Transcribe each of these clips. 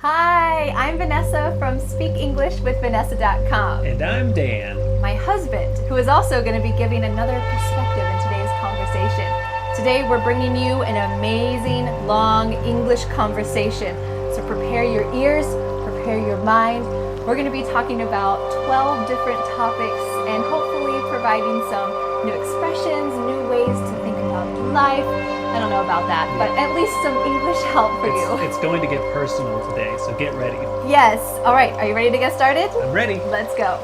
Hi, I'm Vanessa from SpeakEnglishWithVanessa.com. And I'm Dan. My husband, who is also going to be giving another perspective in today's conversation. Today we're bringing you an amazing long English conversation. So prepare your ears, prepare your mind. We're going to be talking about 12 different topics and hopefully providing some new expressions, new ways to think about life. I don't know about that, but at least some English help for you. It's going to get personal today, so get ready. Yes. All right. Are you ready to get started? I'm ready. Let's go.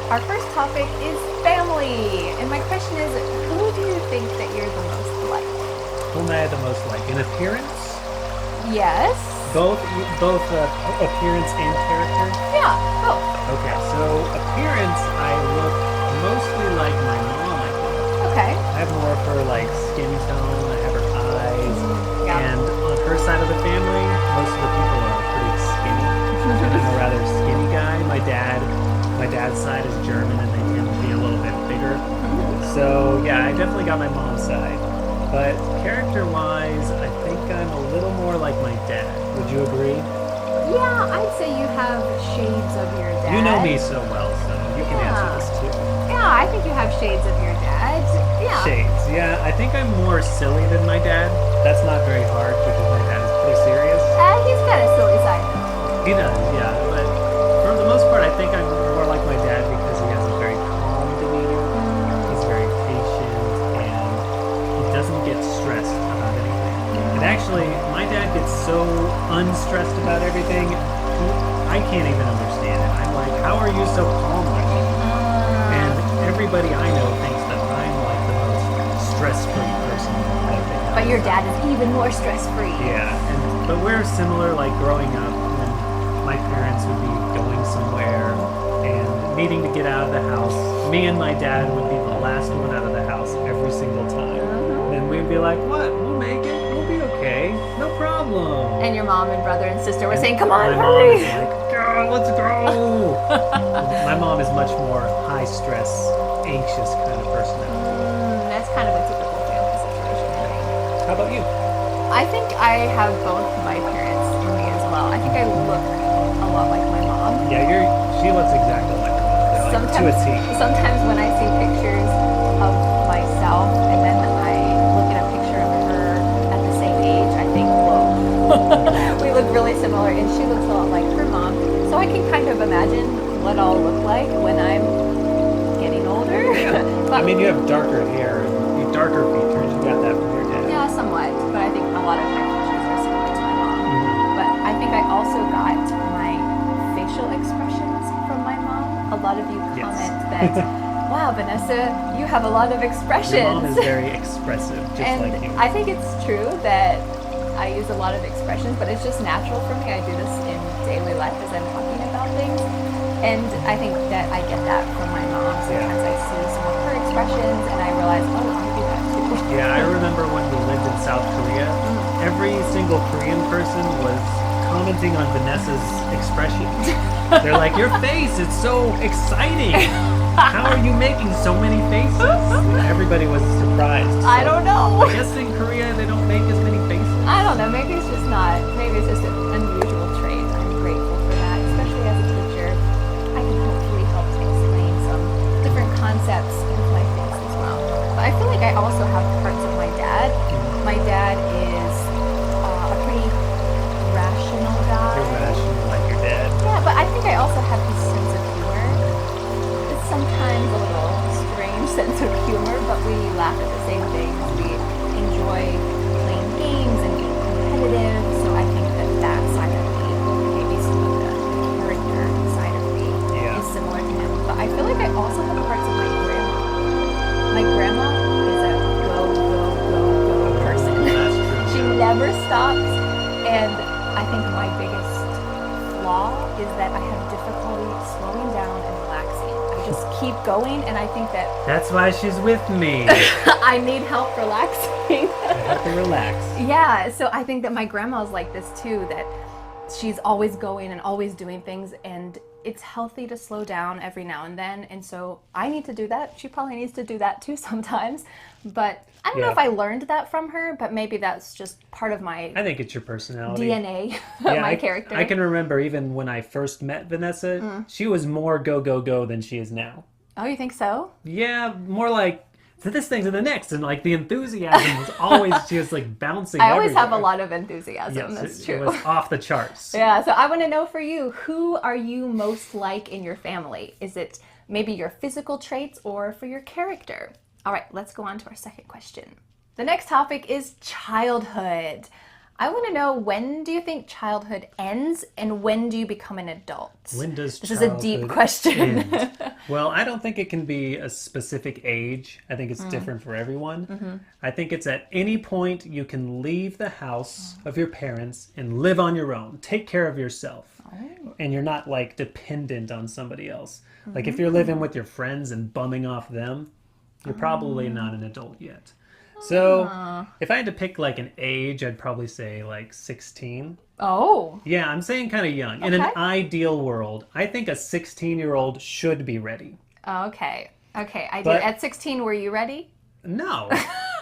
Our first topic is family. And my question is, who do you think that you're the most like? Who am I the most like? In appearance? Yes. Both appearance and character? Yeah, both. Okay, so appearance, I look mostly like my mom, I think. Okay. I have more of her like skin tone, I have her eyes. Yeah. And on her side of the family, most of the people are pretty skinny. And I'm a rather skinny guy. My dad's side is German and they tend to be a little bit bigger. So yeah, I definitely got my mom's side. But character-wise, I think I'm a little more like my dad. Would you agree? Yeah, I'd say you have shades of your dad. You know me so well, so you can answer this too. Yeah, I think you have shades of your dad. Yeah. Shades, yeah. I think I'm more silly than my dad. That's not very hard because my dad is pretty serious. He's got a silly side though. He does, yeah. But for the most part, I think I'm more like my dad because he has a very calm demeanor. He's very patient and he doesn't get stressed about anything. And actually, my dad gets so unstressed about everything, I can't even understand it. I'm like, how are you so calm like that? And everybody I know thinks that I'm like the most stress-free person that they have. But your dad is even more stress-free. Yeah, but we're similar, like growing up when my parents would be going somewhere and needing to get out of the house. Me and my dad would be the last one out of the house every single time. Then we'd be like, what? We'll make it. We'll be okay. No problem. And your mom and brother and sister were saying, come on, my mom hurry. is like, go, let's go. My mom is much more high stress, anxious kind of personality. That's kind of a typical family situation, I think. How about you? I think I have both my parents in me as well. I think I look a lot like my mom. Yeah, she looks exactly like her mom. They're like to a T. Sometimes when I see pictures of myself and then I look at a picture of her at the same age, I think, whoa, we look really similar, and she looks a lot like her mom. So I can kind of imagine what I'll look like when I'm getting older. I mean, you have darker hair, you have darker features. You got that from your dad. Yeah, somewhat, but I think a lot of my features are similar to my mom. But I think I also got my facial expressions from my mom. A lot of you comment that, wow, Vanessa, you have a lot of expressions. Your mom is very expressive, just And like you. I think it's true that I use a lot of expressions, but it's just natural for me. I do this in daily life as I'm talking about things. And I think that I get that from my mom. Sometimes I see some of her expressions and I realize, oh, I do that too. Yeah, I remember when we lived in South Korea, every single Korean person was commenting on Vanessa's expression. They're like, your face, it's so exciting. How are you making so many faces? Everybody was surprised. I don't know. I guess in Korea they don't make as many faces. I don't know. Maybe it's just not. Maybe it's just an unusual trait. I'm grateful for that, especially as a teacher. I can hopefully help to explain some different concepts with my face as well. But I feel like I also have parts of my dad. My dad is a pretty rational guy. You're rational like your dad. Yeah, but I think I also have his sense of humor. It's sometimes a little strange sense of humor, but we laugh at the same things. We enjoy playing games and being competitive. So I think that side of me, maybe some of the character side of me, is similar to him. But I feel like I also have parts of my grandma. My grandma is a go person. That's true. She never stops, and I think my biggest flaw is that I have difficulty slowing down and relaxing. I just keep going, and I think that That's why she's with me. I need help relaxing. I have to relax. Yeah, so I think that my grandma's like this too, that she's always going and always doing things, and it's healthy to slow down every now and then. And so I need to do that. She probably needs to do that too sometimes. But I don't know Yeah. if I learned that from her, but maybe that's just part of my I think it's your personality. DNA, Yeah, my character. I can remember even when I first met Vanessa, she was more go, go, go than she is now. Oh, you think so? Yeah, more like to this thing to the next, and like the enthusiasm was always just like bouncing. I always have a everywhere. lot of enthusiasm. Yes, That's it true. was off the charts. Yeah, so I want to know for you, who are you most like in your family? Is it maybe your physical traits or for your character? All right, let's go on to our second question. The next topic is childhood. I want to know, when do you think childhood ends and when do you become an adult? When does This is a deep childhood question. end? Well, I don't think it can be a specific age. I think it's different for everyone. I think it's at any point you can leave the house of your parents and live on your own. Take care of yourself. And you're not like dependent on somebody else. Like if you're living with your friends and bumming off them, you're probably not an adult yet. So if I had to pick like an age, I'd probably say like 16. Oh, Yeah, I'm saying kind of young. In an Okay. ideal world, I think a 16-year-old should be ready. okay. Okay, I did. But- At 16, were you ready? No,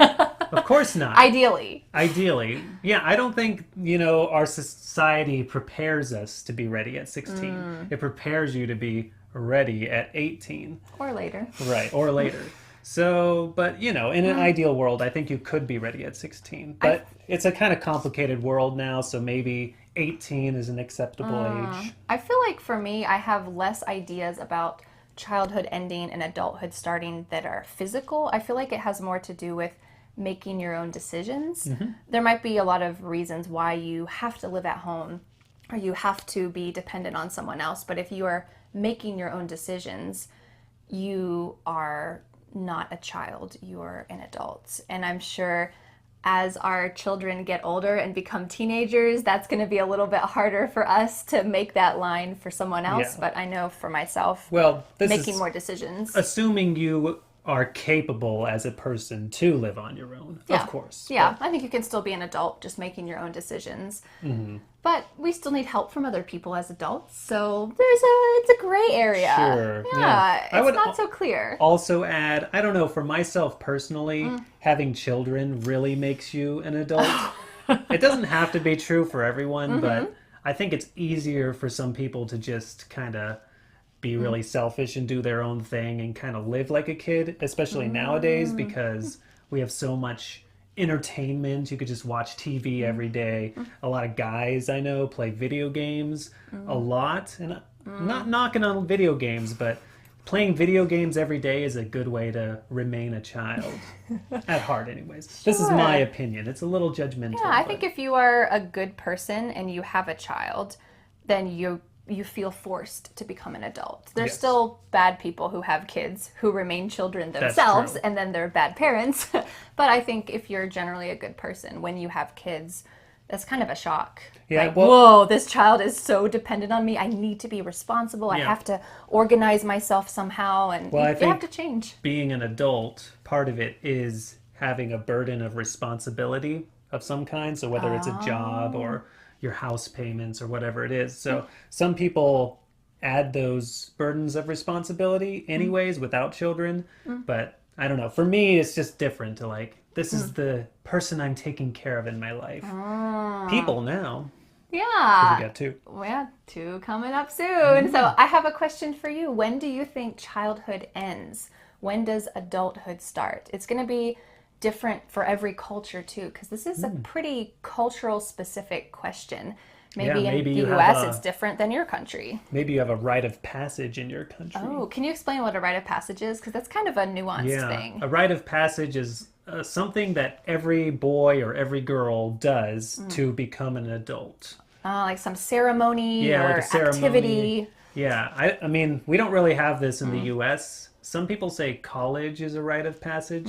of course not. Ideally. Ideally. Yeah, I don't think, our society prepares us to be ready at 16. It prepares you to be ready at 18. Or later. Right, or later. So, but, in an ideal world, I think you could be ready at 16. But it's a kind of complicated world now, so maybe 18 is an acceptable age. I feel like for me, I have less ideas about childhood ending and adulthood starting that are physical. I feel like it has more to do with making your own decisions. There might be a lot of reasons why you have to live at home or you have to be dependent on someone else. But if you are making your own decisions, you are not a child, you're an adult. And I'm sure as our children get older and become teenagers, that's going to be a little bit harder for us to make that line for someone else. Yeah. But I know for myself, Well, this making is more decisions. assuming you are capable as a person to live on your own, of course. Yeah, I think you can still be an adult just making your own decisions. But we still need help from other people as adults. So it's a gray area. Sure, Yeah, yeah. I it's would not so clear. Also add, I don't know, for myself personally, having children really makes you an adult. It doesn't have to be true for everyone, but I think it's easier for some people to just kind of be really selfish and do their own thing and kind of live like a kid, especially nowadays because we have so much entertainment. You could just watch TV every day. A lot of guys I know play video games a lot, and I'm not knocking on video games, but playing video games every day is a good way to remain a child at heart anyways. This is my Sure. opinion. It's a little judgmental. Yeah, I but- think if you are a good person and you have a child, then you feel forced to become an adult. There's Yes. still bad people who have kids who remain children themselves true. and then they're bad parents. But I think if you're generally a good person, when you have kids, that's kind of a shock. Yeah, Like, well- whoa, this child is so dependent on me. I need to be responsible. I Yeah. have to organize myself somehow. And Well, I you have think- to change. being an adult, part of it is having a burden of responsibility of some kind. So whether it's a job or your house payments or whatever it is. So some people add those burdens of responsibility anyways without children. But I don't know. For me, it's just different to like, this is the person I'm taking care of in my life. People now, Yeah. we got two. We have two coming up soon. So I have a question for you. When do you think childhood ends? When does adulthood start? It's going to be different for every culture too, because this is a pretty cultural specific question. Maybe Yeah, maybe in you the have US a- it's different than your country. Maybe you have a rite of passage in your country. Oh, can you explain what a rite of passage is? Because that's kind of a nuanced thing. A rite of passage is something that every boy or every girl does to become an adult. Like some ceremony Yeah, or like a ceremony. activity. Yeah, I mean, we don't really have this in the U.S. Some people say college is a rite of passage,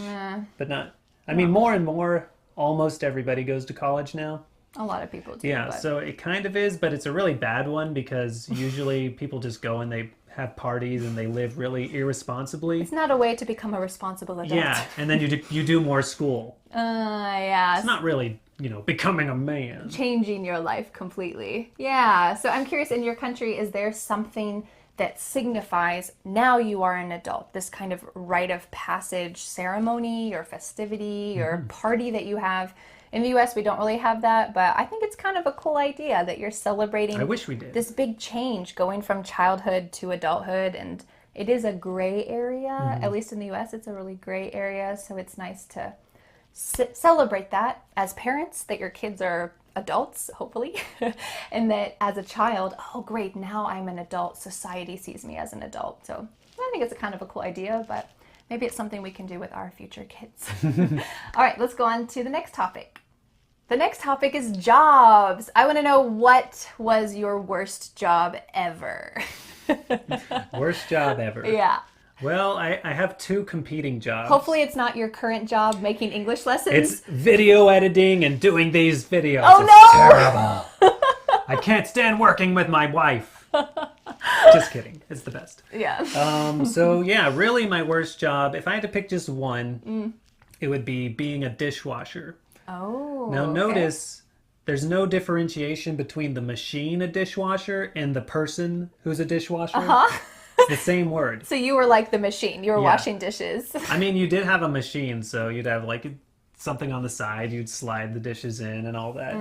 but not. I mean, more and more, almost everybody goes to college now. A lot of people do. Yeah, but- so it kind of is, but it's a really bad one because usually people just go and they have parties and they live really irresponsibly. it's not a way to become a responsible adult. Yeah, and then you do more school. Yeah. It's not really, becoming a man. Changing your life completely. Yeah. So I'm curious, in your country, is there something that signifies now you are an adult. This kind of rite of passage ceremony or festivity or party that you have. In the US, we don't really have that, but I think it's kind of a cool idea that you're celebrating I wish we did. this big change going from childhood to adulthood. And it is a gray area, at least in the US, it's a really gray area. So it's nice to celebrate that as parents, that your kids are adults, hopefully, and that as a child, oh great, now I'm an adult, society sees me as an adult. So I think it's a kind of a cool idea, but maybe it's something we can do with our future kids. All right, let's go on to the next topic. The next topic is jobs. I want to know, what was your worst job ever? Worst job ever. Yeah. Well, I have two competing jobs. Hopefully it's not your current job making English lessons. It's video editing and doing these videos. Oh, it's no! terrible. I can't stand working with my wife. Just kidding. It's the best. Yeah. So yeah, really my worst job, if I had to pick just one, it would be being a dishwasher. Oh. Now okay. notice there's no differentiation between the machine a dishwasher and the person who's a dishwasher. It's the same word. So you were like the machine. You were Yeah. washing dishes. I mean, you did have a machine, so you'd have like something on the side, you'd slide the dishes in and all that.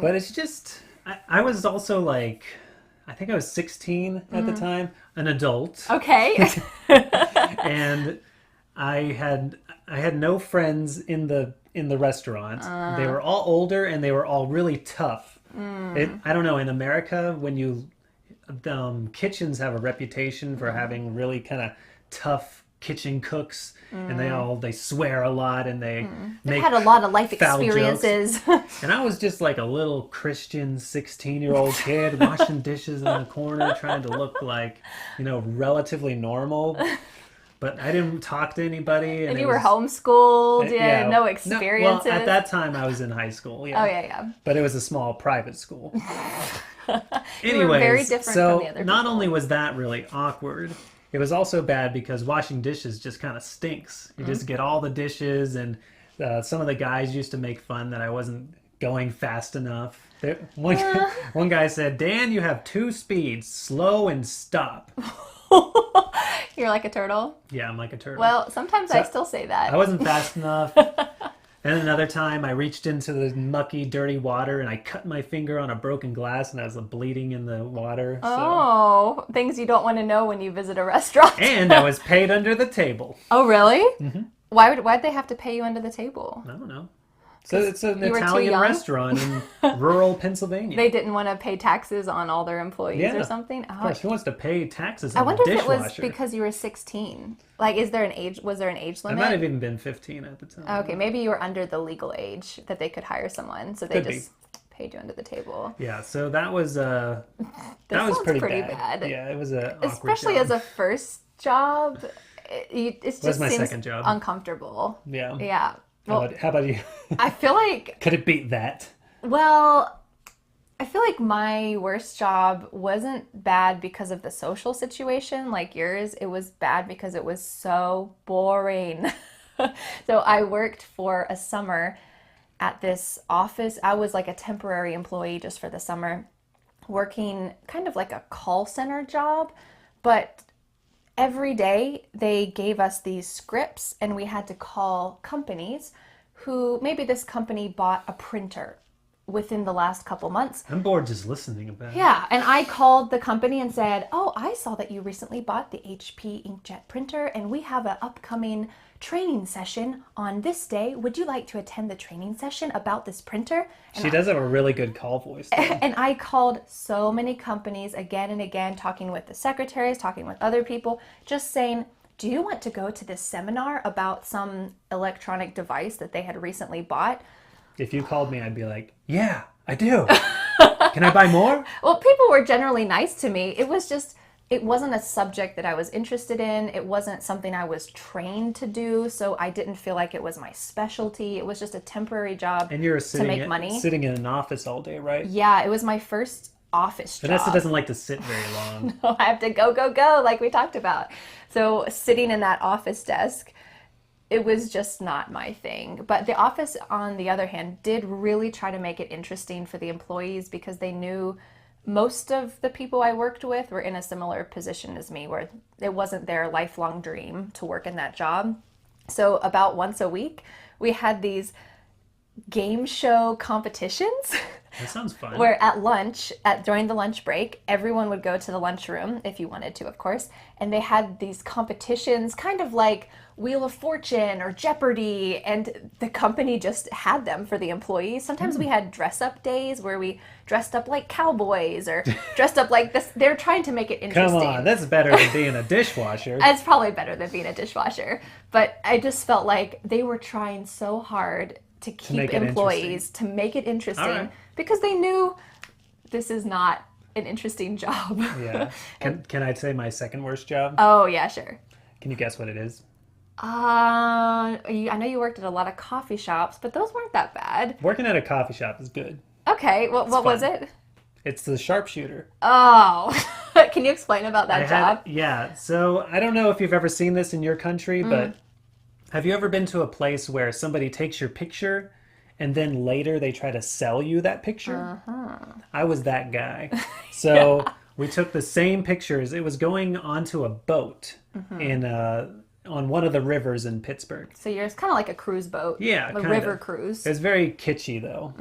But it's just, I was also like, I think I was 16 at the time, an adult. Okay. And I had no friends in the restaurant. They were all older and they were all really tough. I don't know, in America, when you kitchens have a reputation for having really kind of tough kitchen cooks, and they swear a lot, and they make had a lot of life foul jokes. experiences. And I was just like a little Christian 16-year-old kid washing dishes in the corner, trying to look like, relatively normal. But I didn't talk to anybody. And you were homeschooled. You had no Well, experiences. at that time I was in high school. Yeah. Oh, yeah. But it was a small private school. You were very different so from the other not people. only was that really awkward, it was also bad because washing dishes just kind of stinks. You just get all the dishes, and some of the guys used to make fun that I wasn't going fast enough. One guy said, "Dan, you have two speeds, slow and stop." You're like a turtle. Yeah, I'm like a turtle. Well, sometimes I still say that. I wasn't fast enough. And another time I reached into the mucky, dirty water and I cut my finger on a broken glass and I was bleeding in the water. Oh, things you don't want to know when you visit a restaurant. And I was paid under the table. Oh, really? Mm-hmm. Why'd they have to pay you under the table? I don't know. So it's an you were too Italian young? restaurant in rural Pennsylvania. They didn't want to pay taxes on all their employees or something? Of course, who wants to pay taxes I on wonder a if dishwasher? it was because you were 16. Like, was there an age I limit? might have even been 15 at the time. Okay, maybe you were under the legal age that they could hire someone, so they Could be. just paid you under the table. Yeah, so that was that was sounds pretty pretty bad. bad. Yeah, it was a awkward Especially job. as a first job, it just was my seems second job. uncomfortable. Yeah. Yeah. Well, How about you? I feel like, Could it beat that? well, I feel like my worst job wasn't bad because of the social situation like yours. It was bad because it was so boring. So I worked for a summer at this office. I was like a temporary employee just for the summer, working kind of like a call center job, but every day they gave us these scripts and we had to call companies who, maybe this company bought a printer within the last couple months. I'm bored just listening about it. Yeah, and I called the company and said, "Oh, I saw that you recently bought the HP inkjet printer and we have an upcoming training session on this day. Would you like to attend the training session about this printer?" And She does have a really good call voice. though. and I called so many companies again and again, talking with the secretaries, talking with other people, just saying, "Do you want to go to this seminar about some electronic device that they had recently bought?" If you called me, I'd be like, "Yeah, I do. Can I buy more?" Well, people were generally nice to me. It wasn't a subject that I was interested in. It wasn't something I was trained to do, so I didn't feel like it was my specialty. It was just a temporary job And you're to make money. sitting in an office all day, right? Yeah, it was my first office job. Vanessa doesn't like to sit very long. I have to go, like we talked about. So sitting in that office desk, it was just not my thing. But the office, on the other hand, did really try to make it interesting for the employees because they knew most of the people I worked with were in a similar position as me, where it wasn't their lifelong dream to work in that job. So about once a week, we had these game show competitions That sounds fun. where at lunch, during the lunch break, everyone would go to the lunchroom if you wanted to, of course, and they had these competitions, kind of like Wheel of Fortune or Jeopardy, and the company just had them for the employees. Sometimes we had dress up days where we dressed up like cowboys or dressed up like this. They're trying to make it interesting. Come on, that's better than being a dishwasher. It's probably better than being a dishwasher, but I just felt like they were trying so hard to keep make it employees, to make it interesting, All right. because they knew this is not an interesting job. Yeah. Can I say my second worst job? Oh, yeah, sure. Can you guess what it is? I know you worked at a lot of coffee shops, but those weren't that bad. Working at a coffee shop is good. Okay, what was fun. it? It's the sharpshooter. Oh, can you explain about that job? Yeah, so I don't know if you've ever seen this in your country, but have you ever been to a place where somebody takes your picture and then later they try to sell you that picture? I was that guy. So we took the same pictures. It was going onto a boat in on one of the rivers in Pittsburgh. So you're kind of like a cruise boat. Yeah, a kinda. river cruise. It was very kitschy though,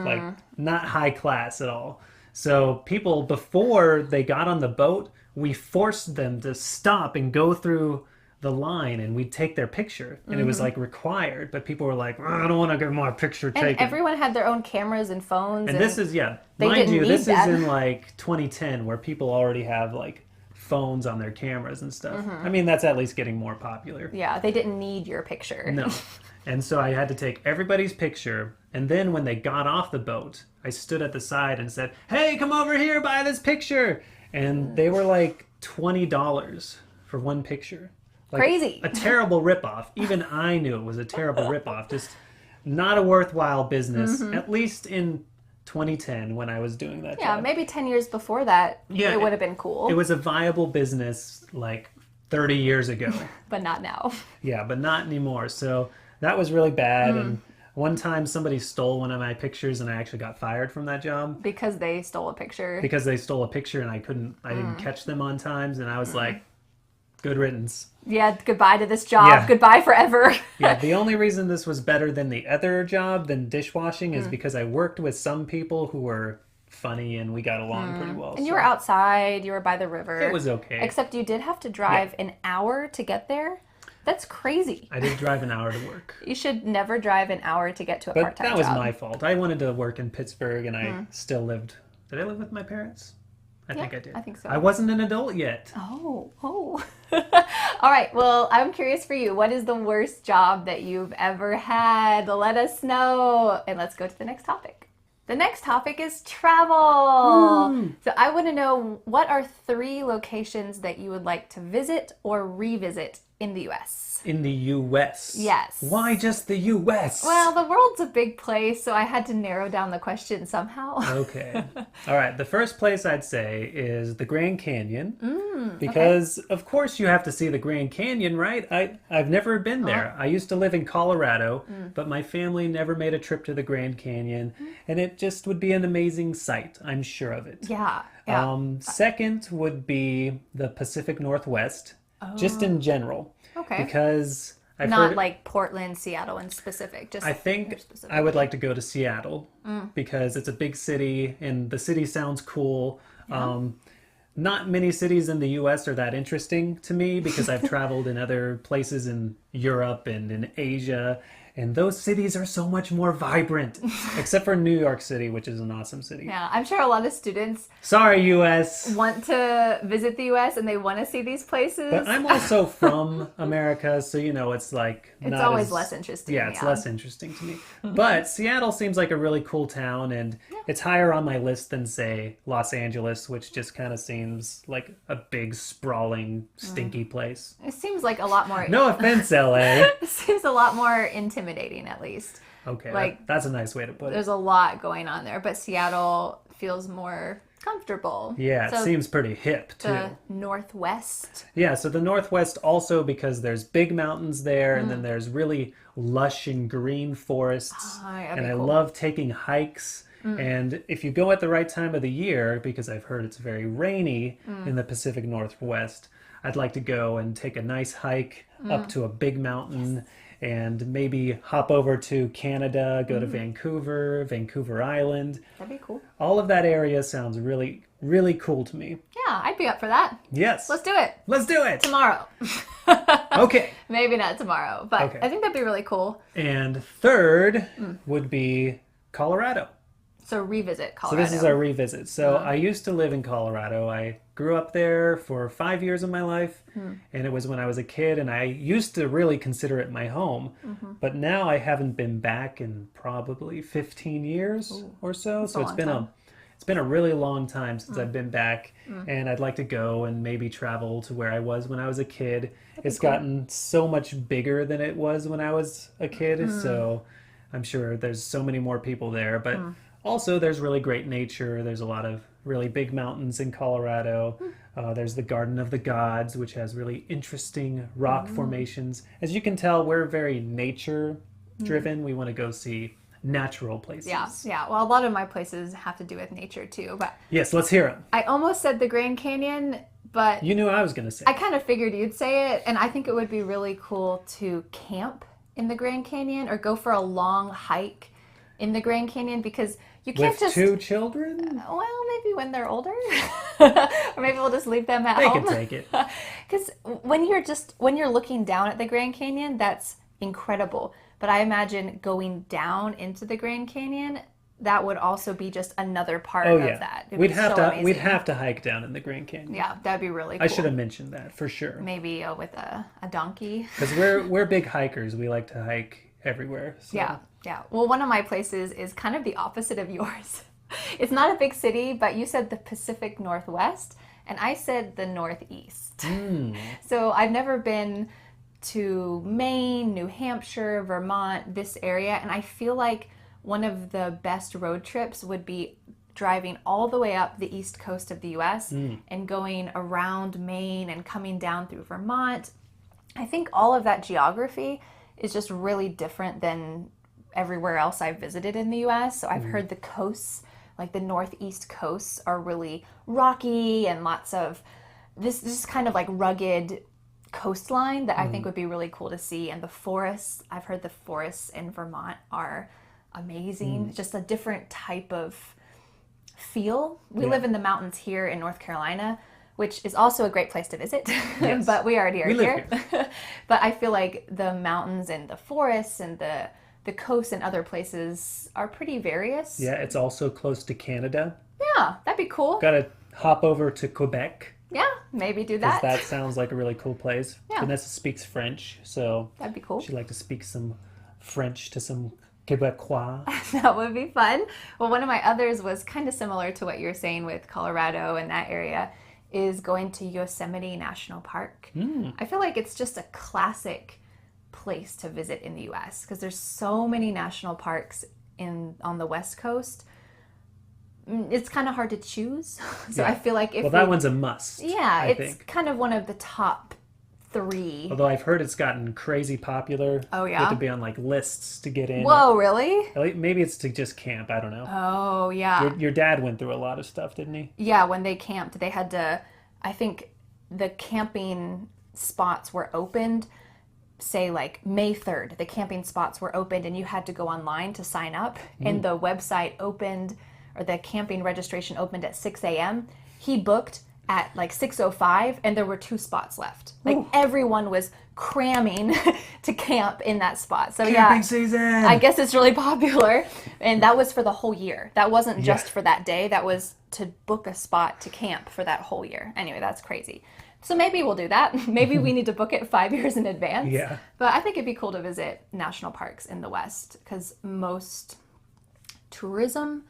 like not high class at all. So people, before they got on the boat, we forced them to stop and go through the line, and we'd take their picture, and it was like required. But people were like, I don't want to get my picture And taken. everyone had their own cameras and phones. And this is they mind didn't you, need this that. is in like 2010, where people already have like phones on their cameras and stuff. I mean, that's at least getting more popular. Yeah, they didn't need your picture. No. And so I had to take everybody's picture. And then when they got off the boat, I stood at the side and said, hey, come over here, buy this picture. And they were like $20 for one picture. Like, Crazy. A terrible ripoff. Even I knew it was a terrible ripoff. Just not a worthwhile business, at least in 2010 when I was doing that Yeah, job. maybe 10 years before that, Yeah, it would have been cool. It was a viable business like 30 years ago. But not now. Yeah, but not anymore. So that was really bad. And one time somebody stole one of my pictures and I actually got fired from that job Because they stole a picture. because they stole a picture and I didn't catch them on times. And I was like, good riddance. Yeah, goodbye to this job. Yeah. Goodbye forever. Yeah, the only reason this was better than the other job than dishwashing is because I worked with some people who were funny and we got along pretty well. And you were outside, you were by the river. It was okay. Except you did have to drive an hour to get there. That's crazy. I did drive an hour to work. You should never drive an hour to get to a But part-time that was job. my fault. I wanted to work in Pittsburgh and I still lived. Did I live with my parents? I think I did. I think so. I wasn't an adult yet. Oh. All right. Well, I'm curious for you. What is the worst job that you've ever had? Let us know. And let's go to the next topic. The next topic is travel. So I want to know, what are 3 locations that you would like to visit or revisit in the U.S.? In the U.S. Yes. Why just the U.S.? Well, the world's a big place, so I had to narrow down the question somehow. Okay. All right. The first place I'd say is the Grand Canyon. Because, of course, you have to see the Grand Canyon, right? I've never been there. I used to live in Colorado, but my family never made a trip to the Grand Canyon. And it just would be an amazing sight. I'm sure of it. Yeah. Second would be the Pacific Northwest, just in general. Okay. Because I've Not heard, like Portland, Seattle in specific. Just I think more specific. I would like to go to Seattle because it's a big city and the city sounds cool. Not many cities in the U.S. are that interesting to me because I've traveled in other places in Europe and in Asia, and those cities are so much more vibrant, except for New York City, which is an awesome city. Yeah, I'm sure a lot of students Sorry, U.S. want to visit the U.S. and they want to see these places. But I'm also from America, so it's like It's not always as- less interesting. Yeah, it's less interesting to me. But Seattle seems like a really cool town, and it's higher on my list than, say, Los Angeles, which just kind of seems like a big, sprawling, stinky place. It seems like a lot more. No offense, LA. It seems a lot more intimidating, at least. Okay, Like, that's a nice way to put it. There's a lot going on there, but Seattle feels more comfortable. Yeah, it So seems pretty hip, too. the Northwest. Yeah, so the Northwest also because there's big mountains there, and then there's really lush and green forests. that'd And be I cool. love taking hikes And if you go at the right time of the year, because I've heard it's very rainy in the Pacific Northwest, I'd like to go and take a nice hike up to a big mountain and maybe hop over to Canada, go to Vancouver Island. That'd be cool. All of that area sounds really, really cool to me. Yeah, I'd be up for that. Yes. Let's do it. Let's do it. Tomorrow. Okay. Maybe not tomorrow, but Okay. I think that'd be really cool. And third would be Colorado. So revisit So Colorado. this is our revisit. So I used to live in Colorado. I grew up there for 5 years of my life, and it was when I was a kid, and I used to really consider it my home. But now I haven't been back in probably 15 years or so. So a it's long been time. it's been a really long time since I've been back, and I'd like to go and maybe travel to where I was when I was a kid. It's gotten so much bigger than it was when I was a kid, so I'm sure there's so many more people there, but also there's really great nature. There's a lot of really big mountains in Colorado. There's the Garden of the Gods, which has really interesting rock formations. As you can tell, we're very nature driven. We want to go see natural places. Yeah. Well, a lot of my places have to do with nature too, but Yes, let's hear them. I almost said the Grand Canyon, but You knew I was going to say. I kind of figured you'd say it, and I think it would be really cool to camp in the Grand Canyon or go for a long hike in the Grand Canyon because you can't With just 2 children? well, maybe when they're older, or maybe we'll just leave them at They home. can take it. Because when you're looking down at the Grand Canyon, that's incredible. But I imagine going down into the Grand Canyon, that would also be just another part Oh of yeah. that. It'd We'd be have so to amazing. hike down in the Grand Canyon. Yeah, that'd be really cool. I should have mentioned that for sure. Maybe with a donkey. Because we're big hikers. We like to hike everywhere. So. Yeah. Well, one of my places is kind of the opposite of yours. It's not a big city, but you said the Pacific Northwest, and I said the Northeast. So I've never been to Maine, New Hampshire, Vermont, this area, and I feel like one of the best road trips would be driving all the way up the east coast of the US and going around Maine and coming down through Vermont. I think all of that geography is just really different than everywhere else I've visited in the US. So I've heard the coasts, like the northeast coasts, are really rocky and lots of this kind of like rugged coastline that I think would be really cool to see. And the forests, I've heard the forests in Vermont are amazing. Just a different type of feel. We live in the mountains here in North Carolina, which is also a great place to visit, Yes. but we already are We live here. But I feel like the mountains and the forests and the coasts and other places are pretty various. Yeah, it's also close to Canada. Yeah, that'd be cool. Got to hop over to Quebec. Yeah, maybe do Because that. that sounds like a really cool place. Yeah. Vanessa speaks French, so That'd be cool. she'd like to speak some French to some Quebecois. That would be fun. Well, one of my others was kind of similar to what you're saying with Colorado and that area, is going to Yosemite National Park. I feel like it's just a classic place to visit in the US because there's so many national parks on the West Coast. It's kind of hard to choose. So Yeah. I feel like if Well, that one's a must. yeah, I it's think. kind of one of the top 3. Although I've heard it's gotten crazy popular. Oh, You yeah? have to be on like lists to get in. Whoa, really? Maybe it's to just camp. I don't know. Oh, yeah. Your dad went through a lot of stuff, didn't he? Yeah, when they camped, they had to, I think the camping spots were opened, say like May 3rd, the camping spots were opened and you had to go online to sign up. And the website opened, or the camping registration opened at 6 a.m. He booked at like 6:05 and there were 2 spots left. Like everyone was cramming to camp in that spot. So Camping yeah, season! I guess it's really popular. And that was for the whole year. That wasn't just Yeah. for that day. That was to book a spot to camp for that whole year. Anyway, that's crazy. So maybe we'll do that. Maybe we need to book it 5 years in advance. Yeah. But I think it'd be cool to visit national parks in the West because most tourism,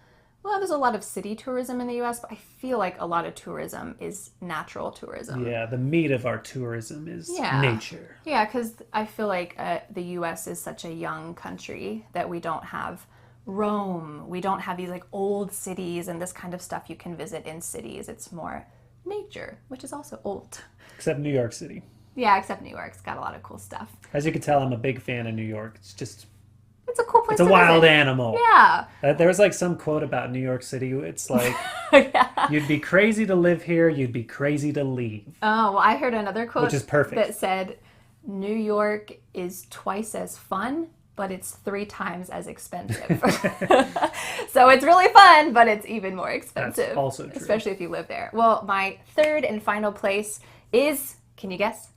well, there's a lot of city tourism in the US, but I feel like a lot of tourism is natural tourism. Yeah, the meat of our tourism is Yeah. nature. Yeah, because I feel like the U.S. is such a young country that we don't have Rome. We don't have these like old cities and this kind of stuff you can visit in cities. It's more nature, which is also old. Except New York City. Yeah, except New York's got a lot of cool stuff. As you can tell, I'm a big fan of New York. It's just It's a cool place It's a to wild visit. animal. Yeah. There was like some quote about New York City. It's like, Yeah. you'd be crazy to live here, you'd be crazy to leave. Oh, well, I heard another quote Which is perfect. that said, New York is twice as fun, but it's 3 times as expensive. So it's really fun, but it's even more expensive. That's also true. Especially if you live there. Well, my third and final place is, can you guess?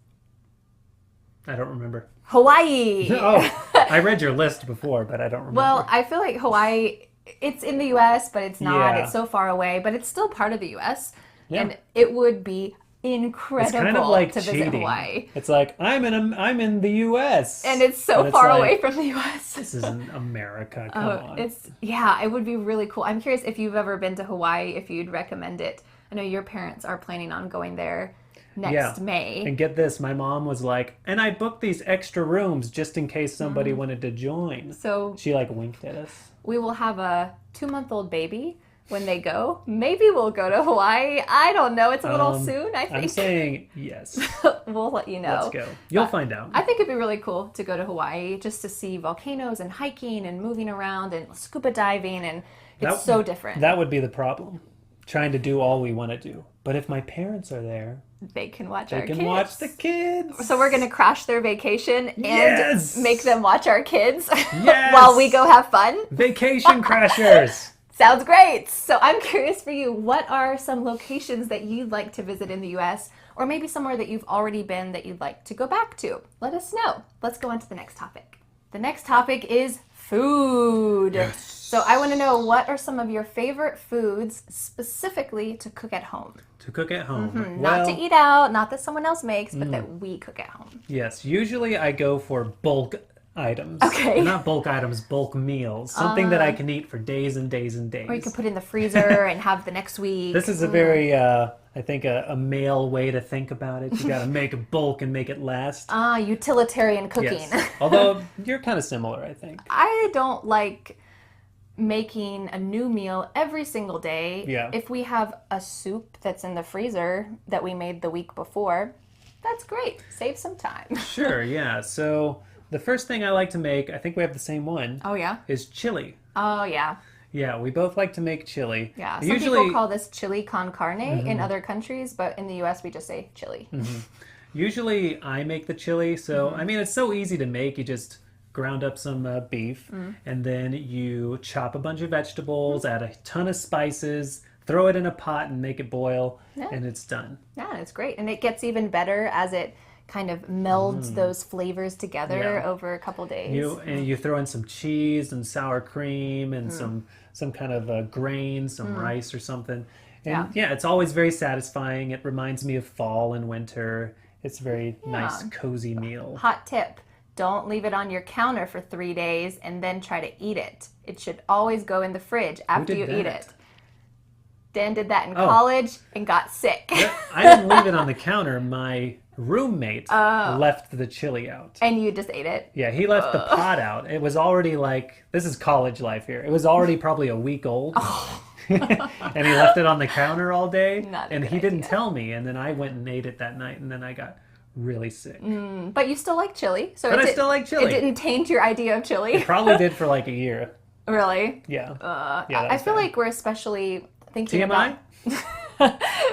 I don't remember. Hawaii. Oh, I read your list before, but I don't remember. Well, I feel like Hawaii, it's in the US, but it's not. Yeah. It's so far away, but it's still part of the US. Yeah. And it would be it's incredible kind of like to visit cheating. Hawaii. It's like I'm in the U.S. And it's so But it's far like, away from the US. This isn't America. Come on. Yeah, it would be really cool. I'm curious if you've ever been to Hawaii, if you'd recommend it. I know your parents are planning on going there next May. And get this, my mom was like, and I booked these extra rooms just in case somebody wanted to join. So She like winked at us. we will have a 2-month-old baby when they go. Maybe we'll go to Hawaii. I don't know. It's a little soon, I think. I'm saying yes. We'll let you know. Let's go. You'll find out. I think it'd be really cool to go to Hawaii just to see volcanoes and hiking and moving around and scuba diving, and it's so different. That would be the problem. Trying to do all we want to do. But if my parents are there, They can watch they our can kids. watch the kids. So we're going to crash their vacation and Yes! make them watch our kids Yes! while we go have fun. Vacation crashers. Sounds great. So I'm curious for you, what are some locations that you'd like to visit in the US, or maybe somewhere that you've already been that you'd like to go back to? Let us know. Let's go on to the next topic. The next topic is food. Yes. So I want to know, what are some of your favorite foods specifically to cook at home? To cook at home. Not to eat out, not that someone else makes, but that we cook at home. Yes, usually I go for bulk items. Okay. Not bulk items, bulk meals. Something that I can eat for days and days and days. Or you can put in the freezer and have the next week. This is a very, I think, a male way to think about it. You got to make a bulk and make it last. Utilitarian cooking. Yes. Although you're kind of similar, I think. I don't like making a new meal every single day. Yeah. If we have a soup that's in the freezer that we made the week before, that's great. Save some time. Sure, yeah. So the first thing I like to make, I think we have the same one, Oh, yeah? is chili. Oh, yeah. Yeah, we both like to make chili. Yeah. Some Usually, people call this chili con carne in other countries, but in the U.S. we just say chili. usually I make the chili. So, I mean, it's so easy to make. You just ground up some beef, and then you chop a bunch of vegetables, add a ton of spices, throw it in a pot and make it boil, and it's done. Yeah, it's great. And it gets even better as it kind of melds those flavors together Yeah. over a couple days. You throw in some cheese and sour cream and some kind of grain, some rice or something. And yeah, it's always very satisfying. It reminds me of fall and winter. It's a very nice, cozy meal. Hot tip. Don't leave it on your counter for 3 days and then try to eat it. It should always go in the fridge after you did eat that? it. Dan did that in college and got sick. I didn't leave it on the counter. My roommate left the chili out. And you just ate it. Yeah, he left the pot out. It was already like, this is college life here. It was already probably a week old. And he left it on the counter all day. Not a And good he didn't idea. tell me. And then I went and ate it that night. And then I got really sick. But you still like chili. So But it I did- still like chili. It didn't taint your idea of chili. Probably did for like a year. Really? Yeah. Yeah, that I was feel bad. like we're especially thinking TMI?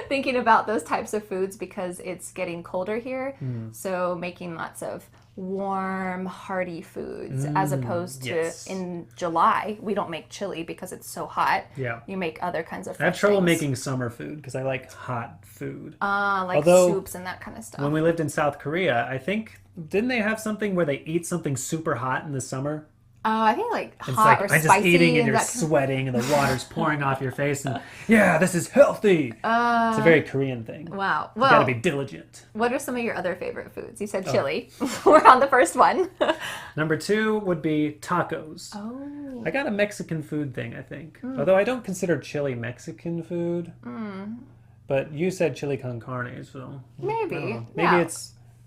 thinking about those types of foods because it's getting colder here. Hmm. So making lots of warm, hearty foods as opposed to yes. in July, we don't make chili because it's so hot. Yeah. You make other kinds of I have fresh trouble things. making summer food because I like hot food. Like Although, soups and that kind of stuff. When we lived in South Korea, I think, didn't they have something where they eat something super hot in the summer? I think like It's hot like or I'm spicy just eating and and you're that kind of- sweating and the water's pouring off your face and yeah, this is healthy. It's a very Korean thing. Wow. You gotta Well, be diligent. what are some of your other favorite foods? You Oh. said chili. We're on the first one. Number 2 would be tacos. Oh. I got a Mexican food thing, I think. Although I don't consider chili Mexican food. But you said chili con carne, so Maybe. I don't know. Yeah.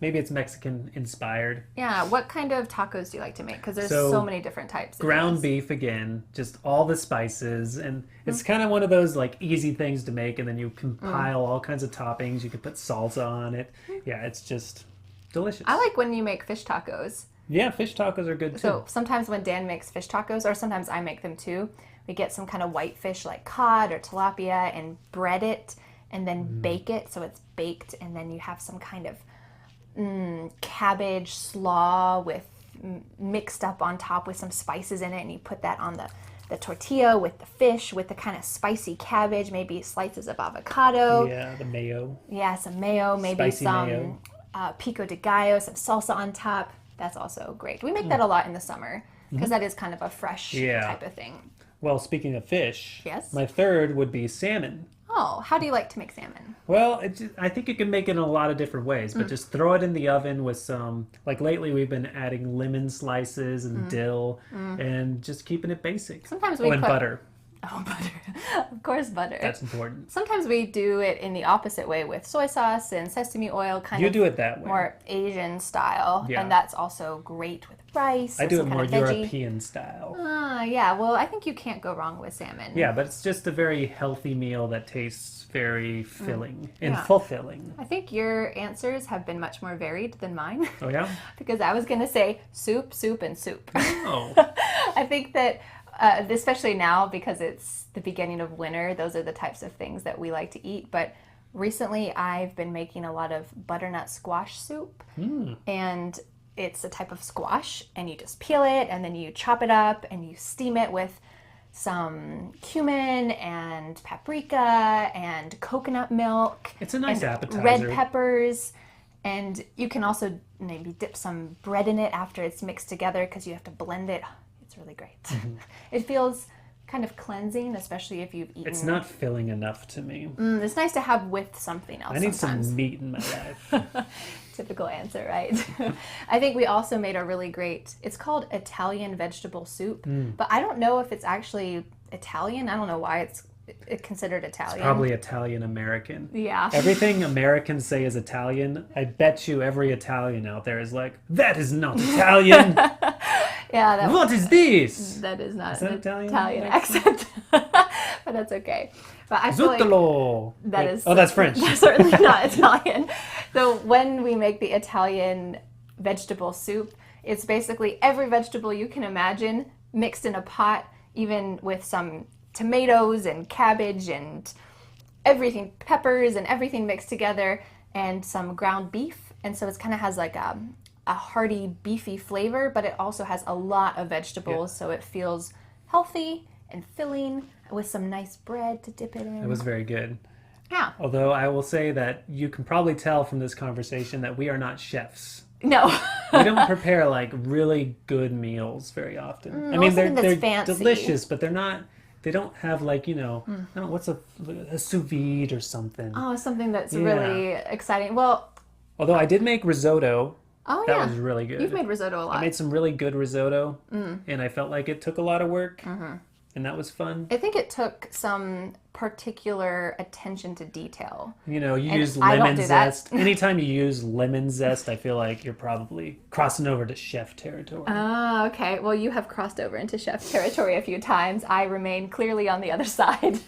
Maybe it's Mexican inspired. Yeah, what kind of tacos do you like to make? Because there's So, so many different types. of Ground those. beef again, just all the spices, and it's kind of one of those like easy things to make, and then you compile all kinds of toppings. You can put salsa on it. Yeah, it's just delicious. I like when you make fish tacos. Yeah, fish tacos are good too. So sometimes when Dan makes fish tacos, or sometimes I make them too, we get some kind of white fish like cod or tilapia and bread it and then bake it so it's baked, and then you have some kind of cabbage slaw with mixed up on top with some spices in it, and you put that on the tortilla with the fish with the kind of spicy cabbage, maybe slices of avocado. Yeah, the mayo. Yeah, some mayo, maybe Spicy some mayo. pico de gallo, some salsa on top. That's also great. We make that a lot in the summer because that is kind of a fresh Yeah. type of thing. Well, speaking of fish, Yes? my third would be salmon. Oh, how do you like to make salmon? Well, I think you can make it in a lot of different ways, but just throw it in the oven with some, like lately we've been adding lemon slices and dill and just keeping it basic. Sometimes we and put- butter. Oh, butter. Of course, butter. That's important. Sometimes we do it in the opposite way with soy sauce and sesame oil, kind You of do it that way. more Asian style. Yeah. And that's also great with rice. I or do it some more kind of veggie. European style. Yeah, well, I think you can't go wrong with salmon. Yeah, but it's just a very healthy meal that tastes very filling and Yeah. fulfilling. I think your answers have been much more varied than mine. Oh, yeah? Because I was going to say soup, soup, and soup. Oh, I think that, especially now because it's the beginning of winter, those are the types of things that we like to eat. But recently I've been making a lot of butternut squash soup. And it's a type of squash, and you just peel it, and then you chop it up, and you steam it with some cumin and paprika and coconut milk. it's a nice and appetizer. red peppers, and you can also maybe dip some bread in it after it's mixed together because you have to blend it. It's really great. It feels kind of cleansing, especially if you've eaten. It's not filling enough to me. It's nice to have with something else. I need sometimes. some meat in my life. Typical answer, right? I think we also made a really great, it's called Italian vegetable soup, but I don't know if it's actually Italian. I don't know why it's considered Italian. Probably Italian American. Yeah. Everything Americans say is Italian, I bet you every Italian out there is like, that is not Italian. Yeah, What is this? that is not Is that an Italian accent. But that's okay. But I feel like Zuccolo. that Wait, is Oh, that's French. That's certainly not Italian. So when we make the Italian vegetable soup, it's basically every vegetable you can imagine mixed in a pot, even with some tomatoes and cabbage and everything, peppers and everything mixed together, and some ground beef. And so it kind of has like a hearty, beefy flavor, but it also has a lot of vegetables, so it feels healthy and filling with some nice bread to dip it in. It was very good. Yeah. Although I will say that you can probably tell from this conversation that we are not chefs. No. We don't prepare like really good meals very often. I mean, something they're that's fancy. delicious, but they're not. They don't have like I don't know what's a sous vide or something. Oh, something that's Yeah. really exciting. Well, Although I did make risotto. oh That yeah. was really good. You've made risotto a lot. I made some really good risotto, and I felt like it took a lot of work, and that was fun. I think it took some particular attention to detail. You know, you And use I don't lemon do that. zest. Anytime you use lemon zest, I feel like you're probably crossing over to chef territory. Ah, okay. Well, you have crossed over into chef territory a few times. I remain clearly on the other side,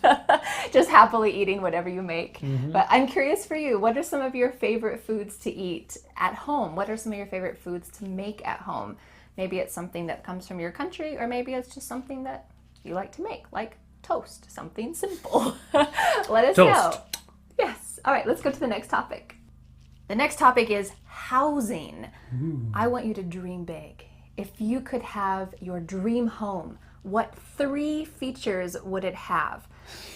just happily eating whatever you make. But I'm curious for you, what are some of your favorite foods to eat at home? What are some of your favorite foods to make at home? Maybe it's something that comes from your country, or maybe it's just something that you like to make, like toast, something simple. Let us know. Toast. Yes. All right, let's go to the next topic. The next topic is housing. I want you to dream big. If you could have your dream home, what 3 features would it have?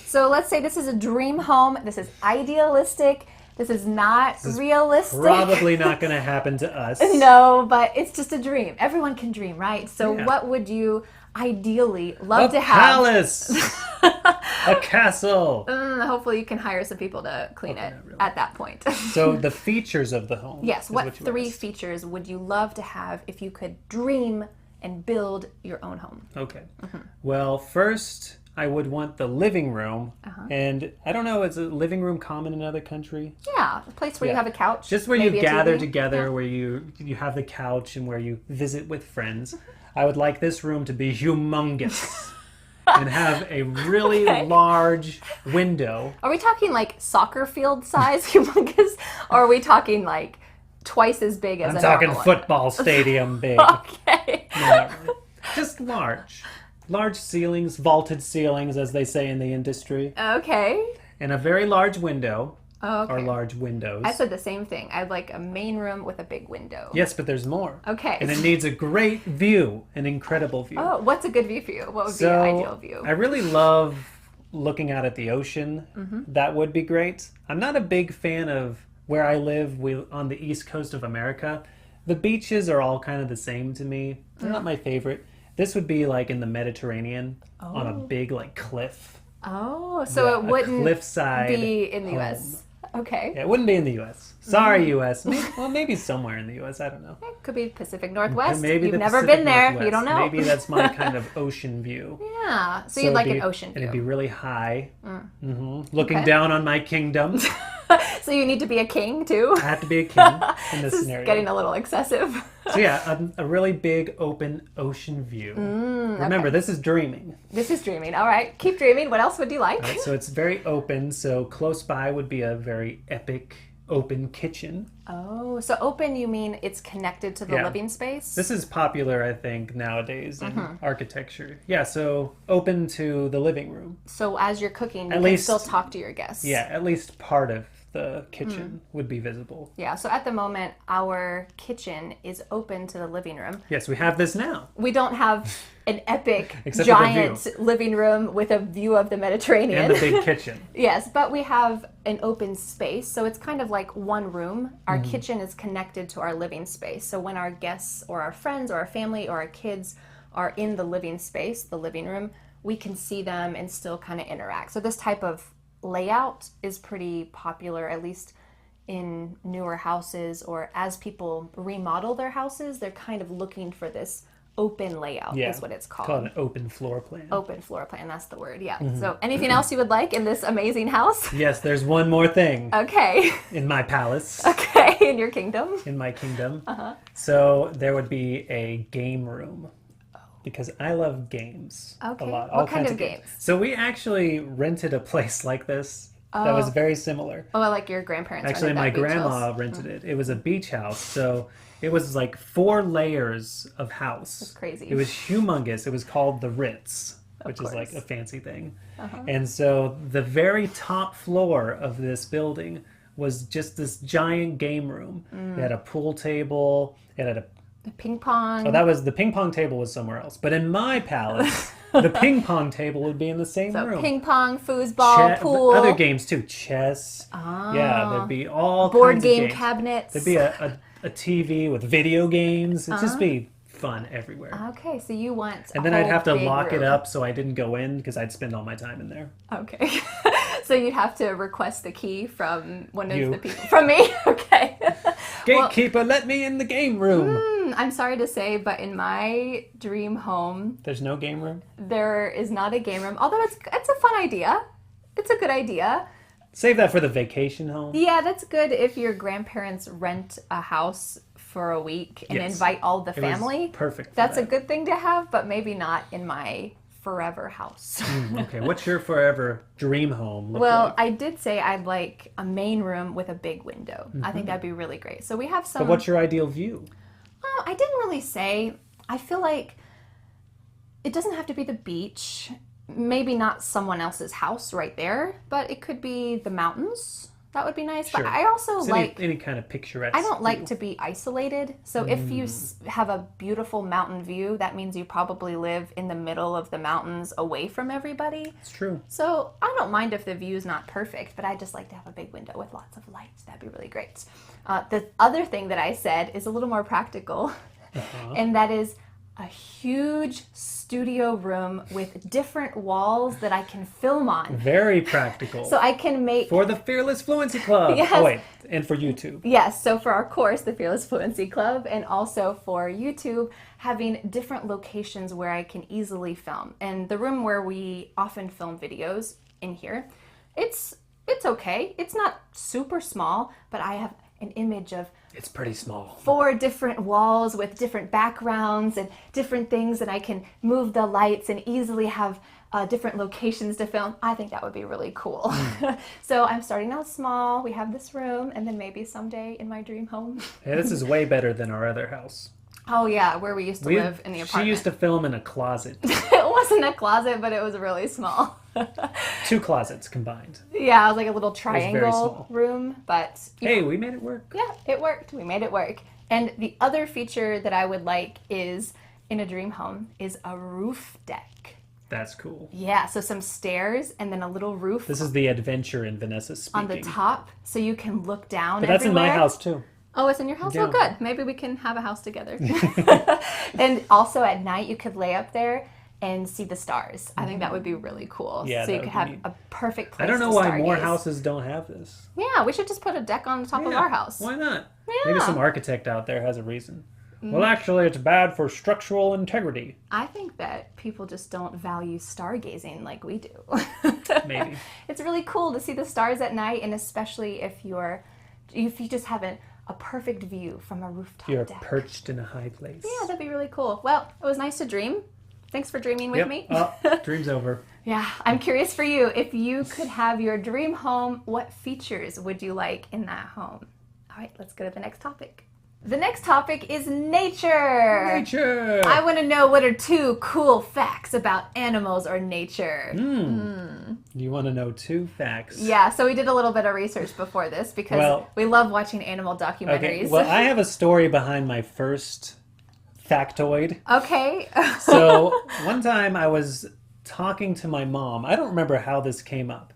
So let's say this is a dream home. This is idealistic. This is not realistic. Probably not going to happen to us. No, but it's just a dream. Everyone can dream, right? So Yeah. what would you ideally love A to have? palace, a castle. Hopefully you can hire some people to clean it not really. at that point. So the features of the home. Yes, is what you 3 asked. features would you love to have if you could dream and build your own home? Okay. Well, first, I would want the living room, and I don't know, is a living room common in another country? Yeah, a place where you Yeah. have a couch. Just where maybe you a gather TV. together, Yeah. where you have the couch and where you visit with friends. I would like this room to be humongous and have a really Okay. large window. Are we talking like soccer field size humongous? Or are we talking like twice as big as I'm a talking normal one. football stadium big. Okay. No, not really. Just large. Large ceilings, vaulted ceilings, as they say in the industry, Okay. and a very large window, Okay. or large windows. I said the same thing. I'd like a main room with a big window. Yes, but there's more. Okay. And it needs a great view, an incredible view. Oh, what's a good view for you? What would be an ideal view? I really love looking out at the ocean. That would be great. I'm not a big fan of where I live on the east coast of America. The beaches are all kind of the same to me. They're not my favorite. This would be like in the Mediterranean on a big like cliff. Oh, so Yeah, it wouldn't a cliffside be in the home. U.S. Okay. Yeah, it wouldn't be in the U.S. Sorry, U.S. Maybe somewhere in the U.S. I don't know. It could be Pacific Northwest. Maybe You've the never Pacific been there. Northwest. You don't know. Maybe that's my kind of ocean view. Yeah. So you'd like it'd an be- ocean And it'd be view. really high. Looking Okay. down on my kingdom. So you need to be a king too. I have to be a king in this This is scenario. getting a little excessive. So yeah, a really big open ocean view. Remember, this is dreaming. This is dreaming. All right. Keep dreaming. What else would you like? Right? So it's very open. So close by would be a very epic open kitchen. Oh, so open, you mean it's connected to the Yeah. living space? This is popular, I think, nowadays in architecture. Yeah, so open to the living room. So as you're cooking, you At can least- still talk to your guests. Yeah, at least part of the kitchen would be visible. Yeah, so at the moment, our kitchen is open to the living room. Yes, we have this now. We don't have an epic, Except for the giant living room with a view of the Mediterranean. And the big kitchen. Yes, but we have an open space, so it's kind of like one room. Our Mm-hmm. kitchen is connected to our living space. So when our guests or our friends or our family or our kids are in the living space, the living room, we can see them and still kind of interact. So this type of layout is pretty popular, at least in newer houses, or as people remodel their houses, they're kind of looking for this open layout, Yeah. is what it's Called called. an open floor plan. Open floor plan, that's the word, yeah. Mm-hmm. So anything else you would like in this amazing house? Yes, there's one more thing Okay. in my palace, Okay, in your kingdom. in my kingdom. So there would be a game room. Because I love games Okay. a lot. What All kind kinds of games? So we actually rented a place like this that was very similar. Oh, like your grandparents. Actually, rented my that beach grandma house. rented it. It was a beach house. So it was like 4 layers of house. That's crazy. It was humongous. It was called the Ritz, which is like a fancy thing. And so the very top floor of this building was just this giant game room. It had a pool table. It had a The ping pong. Oh, that was the ping pong table was somewhere else. But in my palace, the ping pong table would be in the same so room. ping pong, foosball, pool, Other games too, chess. Yeah, there'd be all board kinds of game games. cabinets. There'd be a TV with video games. It'd just be fun everywhere. Okay, so you want. And then I'd have to lock it up so I didn't go in because I'd spend all my time in there. Okay. So you'd have to request the key from one of You. the people. From me? Okay. Gatekeeper, let me in the game room. I'm sorry to say, but in my dream home, There's no game room. there is not a game room. Although it's a fun idea. It's a good idea. Save that for the vacation home. Yeah, that's good if your grandparents rent a house for a week and Yes. invite all the It was family. perfect for That's a that. good thing to have, but maybe not in my forever house. Okay, what's your forever dream home look Well, like? I did say I'd like a main room with a big window. I think that'd be really great. So we have some. But what's your ideal view? Oh, I didn't really say. I feel like it doesn't have to be the beach. Maybe not someone else's house right there, but it could be the mountains. That would be nice. Sure. But I also It's like. any kind of picturesque. I don't like view. to be isolated. So if you have a beautiful mountain view, that means you probably live in the middle of the mountains away from everybody. It's true. So I don't mind if the view's not perfect, but I just like to have a big window with lots of lights. That'd be really great. The other thing that I said is a little more practical, and that is a huge studio room with different walls that I can film on. Very practical. So I can make... For the Fearless Fluency Club. Yes. Oh wait, and for YouTube. Yes, so for our course, the Fearless Fluency Club, and also for YouTube, having different locations where I can easily film. And the room where we often film videos in here, it's okay. It's not super small, but I have an image of It's pretty small. 4 different walls with different backgrounds and different things, and I can move the lights and easily have different locations to film. I think that would be really cool. So I'm starting out small. We have this room, and then maybe someday in my dream home. Yeah, this is way better than our other house. Oh yeah, where we used to live in the apartment. She used to film in a closet. It wasn't a closet, but it was really small. 2 closets combined. Yeah, it was like a little very triangle small. room, but Hey, we made it work. yeah, it worked. We made it work. And the other feature that I would like is in a dream home is a roof deck. That's cool. Yeah, so some stairs and then a little roof This is the adventure in Vanessa speaking. on the top, so you can look down. But that's everywhere. in my house too. Oh, it's in your house? Yeah. Oh, good. Maybe we can have a house together. And also at night, you could lay up there and see the stars. I think that would be really cool. Yeah, so you that could would have be neat. a perfect place I don't know to why more stargaze. houses don't have this. Yeah, we should just put a deck on the top of Yeah, our house. Why not? Yeah. Maybe some architect out there has a reason. Well, actually, it's bad for structural integrity. I think that people just don't value stargazing like we do. Maybe. It's really cool to see the stars at night, and especially if you just have a perfect view from a rooftop You're deck. perched in a high place. Yeah, that'd be really cool. Well, it was nice to dream. Thanks for dreaming with Yep. me. Oh, dream's over. Yeah, I'm curious for you. If you could have your dream home, what features would you like in that home? All right, let's go to the next topic. The next topic is nature. Nature! I want to know what are 2 cool facts about animals or nature. You want to know 2 facts? Yeah, so we did a little bit of reresearch before this because Well- we love watching animal documentaries. Okay, well, I have a story behind my first factoid. Okay. So, one time I was talking to my mom. I don't remember how this came up,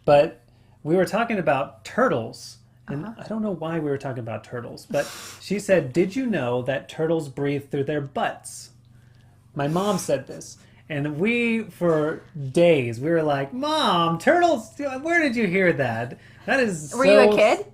but we were talking about turtles. And I don't know why we were talking about turtles, but she said, "Did you know that turtles breathe through their butts?" My mom said this. And for days, we were like, "Mom, turtles, where did you hear that? That is Were you a kid?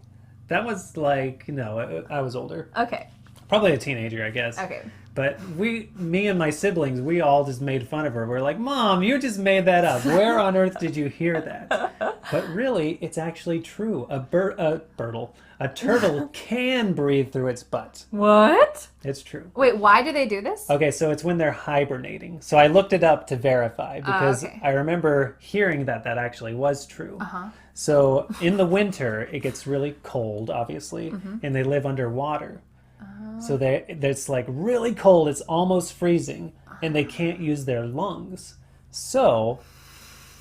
That was like, no, I was older. Okay. Probably a teenager, I guess. Okay. But me and my siblings, we all just made fun of her. We're like, "Mom, you just made that up. Where on earth did you hear that?" But really, it's actually true. A turtle can breathe through its butt. What? It's true. Wait, why do they do this? Okay, so it's when they're hibernating. So I looked it up to verify because okay. I remember hearing that actually was true. So in the winter, it gets really cold, obviously, and they live underwater. So it's like really cold, it's almost freezing, and they can't use their lungs. So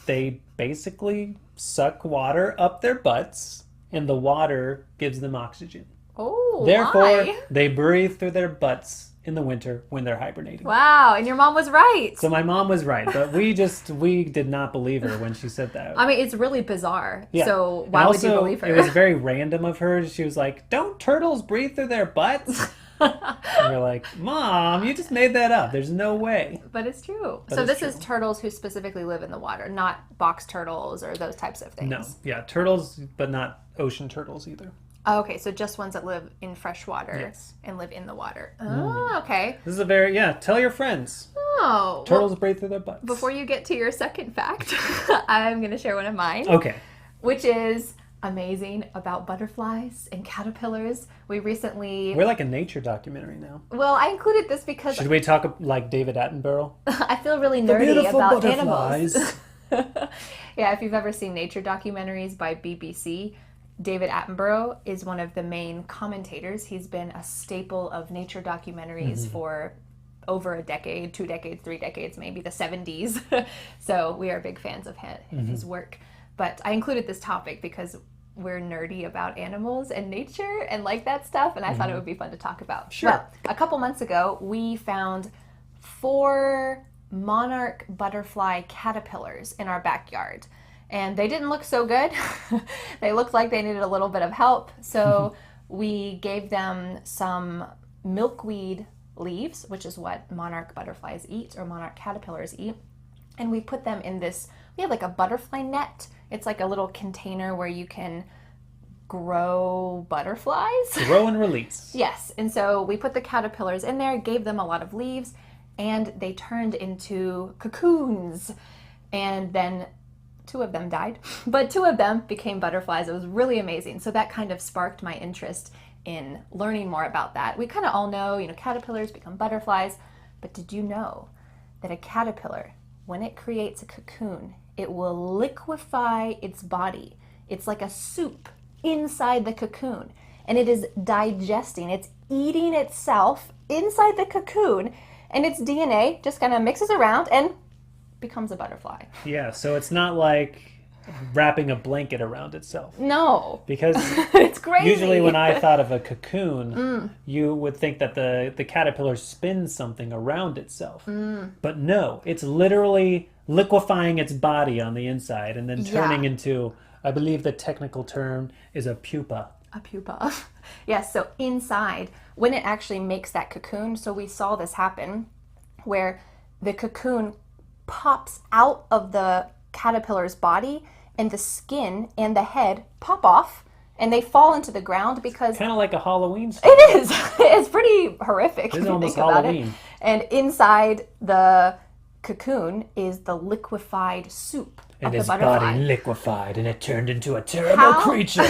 they basically suck water up their butts, and the water gives them oxygen. Oh, Therefore, why? they breathe through their butts in the winter when they're hibernating. Wow, and your mom was right. So my mom was right, but we did not believe her when she said that. I mean, it's really bizarre. Yeah. So And why would you also, believe her? It was very random of her. She was like, "Don't turtles breathe through their butts?" And we're like, "Mom, you just made that up. There's no way." But it's true. But So it's this is true. turtles who specifically live in the water, not box turtles or those types of things. No. Yeah, turtles, but not ocean turtles either. Oh, okay, so just ones that live in fresh water Yes. and live in the water. Oh, okay. This is tell your friends. Oh, Turtles well, breathe through their butts. before you get to your second fact, I'm going to share one of mine, Okay. which is amazing about butterflies and caterpillars. We recently, We're like a nature documentary now. well, I included this because Should we talk like David Attenborough? I feel really nerdy beautiful about butterflies. animals. Yeah, if you've ever seen nature documentaries by BBC, David Attenborough is one of the main commentators. He's been a staple of nature documentaries for over a decade, 2 decades, 3 decades, maybe the 70s. So we are big fans of his work. But I included this topic because we're nerdy about animals and nature and like that stuff, and I thought it would be fun to talk about. Sure. Well, a couple months ago, we found 4 monarch butterfly caterpillars in our backyard. And they didn't look so good. They looked like they needed a little bit of help. So we gave them some milkweed leaves, which is what monarch butterflies eat or monarch caterpillars eat. And we put them in this, we have like a butterfly net. It's like a little container where you can grow butterflies. Grow and release. Yes, and so we put the caterpillars in there, gave them a lot of leaves, and they turned into cocoons. And then 2 of them died, but 2 of them became butterflies. It was really amazing. So that kind of sparked my interest in learning more about that. We kind of all know, caterpillars become butterflies, but did you know that a caterpillar, when it creates a cocoon, it will liquefy its body? It's like a soup inside the cocoon, and it is digesting, it's eating itself inside the cocoon, and its DNA just kind of mixes around and becomes a butterfly. Yeah, so it's not like wrapping a blanket around itself. No. Because it's crazy. usually when I thought of a cocoon, you would think that the caterpillar spins something around itself. But no, it's literally liquefying its body on the inside and then turning into, I believe the technical term is a pupa. A pupa. Yes, so inside, when it actually makes that cocoon, so we saw this happen where the cocoon pops out of the caterpillar's body and the skin and the head pop off and they fall into the ground because kind of like a Halloween story. It is. It's pretty horrific if It's you almost think about Halloween. it. And inside the cocoon is the liquefied soup And of the his butterfly. body liquefied and it turned into a terrible creature.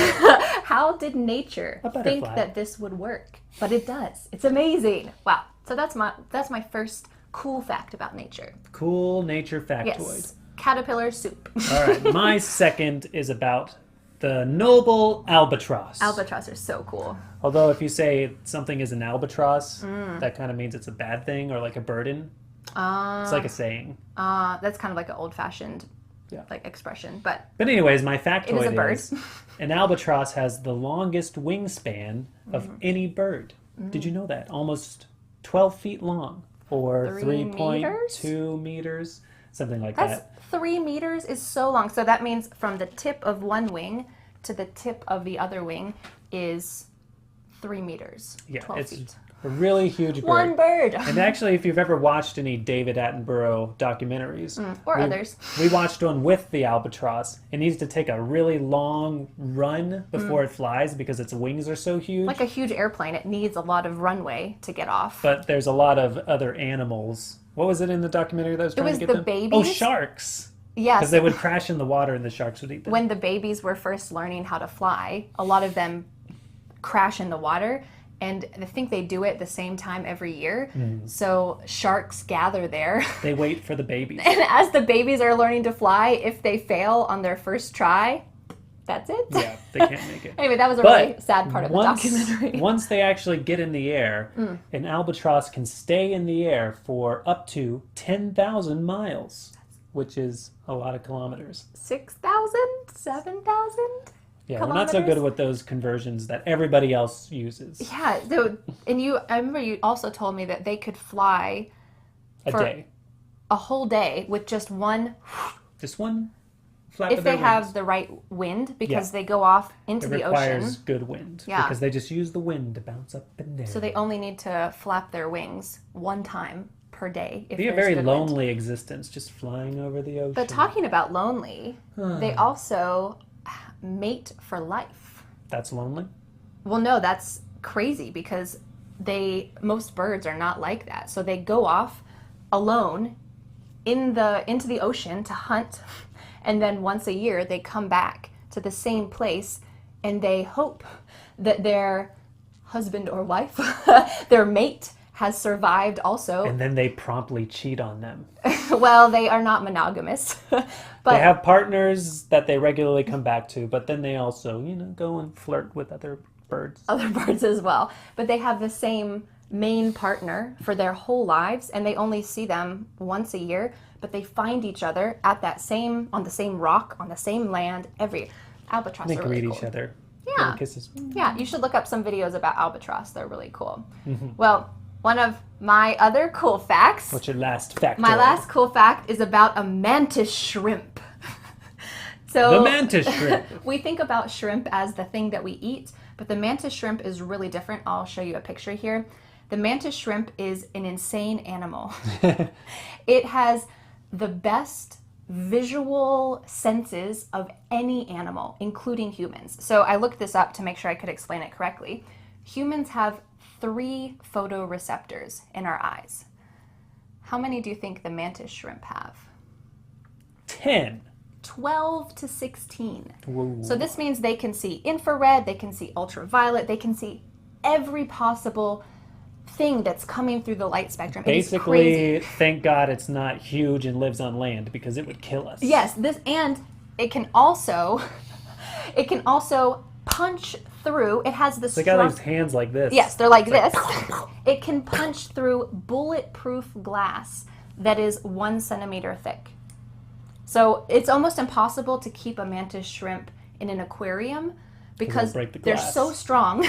How did nature think that this would work? But it does. It's amazing. Wow. So that's my first cool fact about nature. Cool nature factoid. Yes. Caterpillar soup. All right. My second is about the noble albatross. Albatross are so cool. Although if you say something is an albatross, that kind of means it's a bad thing or like a burden. It's like a saying. That's kind of like an old-fashioned Yeah. like expression, but anyways, my factoid it is a bird. An albatross has the longest wingspan of any bird. Did you know that? Almost 12 feet long, or 3.2 meters, something like that. 3 meters is so long. So that means from the tip of one wing to the tip of the other wing is 3 meters. Yeah, 12 it's feet. a really huge bird. One bird. And actually, if you've ever watched any David Attenborough documentaries, or others. we watched one with the albatross. It needs to take a really long run before it flies because its wings are so huge. Like a huge airplane, it needs a lot of runway to get off. But there's a lot of other animals. What was it in the documentary that was trying to get the them? babies. Oh, sharks. Yes. Because they would crash in the water and the sharks would eat them. When the babies were first learning how to fly, a lot of them crash in the water. And I think they do it the same time every year. So sharks gather there. They wait for the babies. And as the babies are learning to fly, if they fail on their first try, that's it. Yeah, they can't make it. Anyway, that was a really sad part of the documentary. Once they actually get in the air, an albatross can stay in the air for up to 10,000 miles, which is a lot of kilometers. 6,000? 7,000? Yeah, we're not so good with those conversions that everybody else uses. Yeah, and I remember you also told me that they could fly A day. a whole day with just one, Just one flap if of their they have wings. the right wind, because they go off into It the requires ocean. good wind. Yeah. Because they just use the wind to bounce up and down. So they only need to flap their wings one time per day. If Be a there's very good wind. lonely existence, just flying over the ocean. But talking about lonely, they also mate for life. That's lonely? Well, no, that's crazy because most birds are not like that. So they go off alone into the ocean to hunt, and then once a year they come back to the same place and they hope that their husband or wife, their mate, has survived also. And then they promptly cheat on them. Well, they are not monogamous. But They have partners that they regularly come back to, but then they also, go and flirt with other birds. other birds as well. But they have the same main partner for their whole lives, and they only see them once a year, but they find each other on the same rock, on the same land, albatross They are greet really each cool. other. Yeah. Give kisses. Yeah, you should look up some videos about albatross. They're really cool. Mm-hmm. Well, one of my other cool facts. What's your last fact? My last cool fact is about a mantis shrimp. So The mantis shrimp. we think about shrimp as the thing that we eat, but the mantis shrimp is really different. I'll show you a picture here. The mantis shrimp is an insane animal. It has the best visual senses of any animal, including humans. So I looked this up to make sure I could explain it correctly. Humans have 3 photoreceptors in our eyes. How many do you think the mantis shrimp have? 10. 12 to 16. Whoa. So this means they can see infrared, they can see ultraviolet, they can see every possible thing that's coming through the light spectrum. It is crazy. Basically, thank God it's not huge and lives on land because it would kill us. Yes, and it can also punch through. It has this. They got these hands like this. Yes, they're like this. It can punch through bulletproof glass that is 1 centimeter thick. So it's almost impossible to keep a mantis shrimp in an aquarium because break the they're glass. so strong.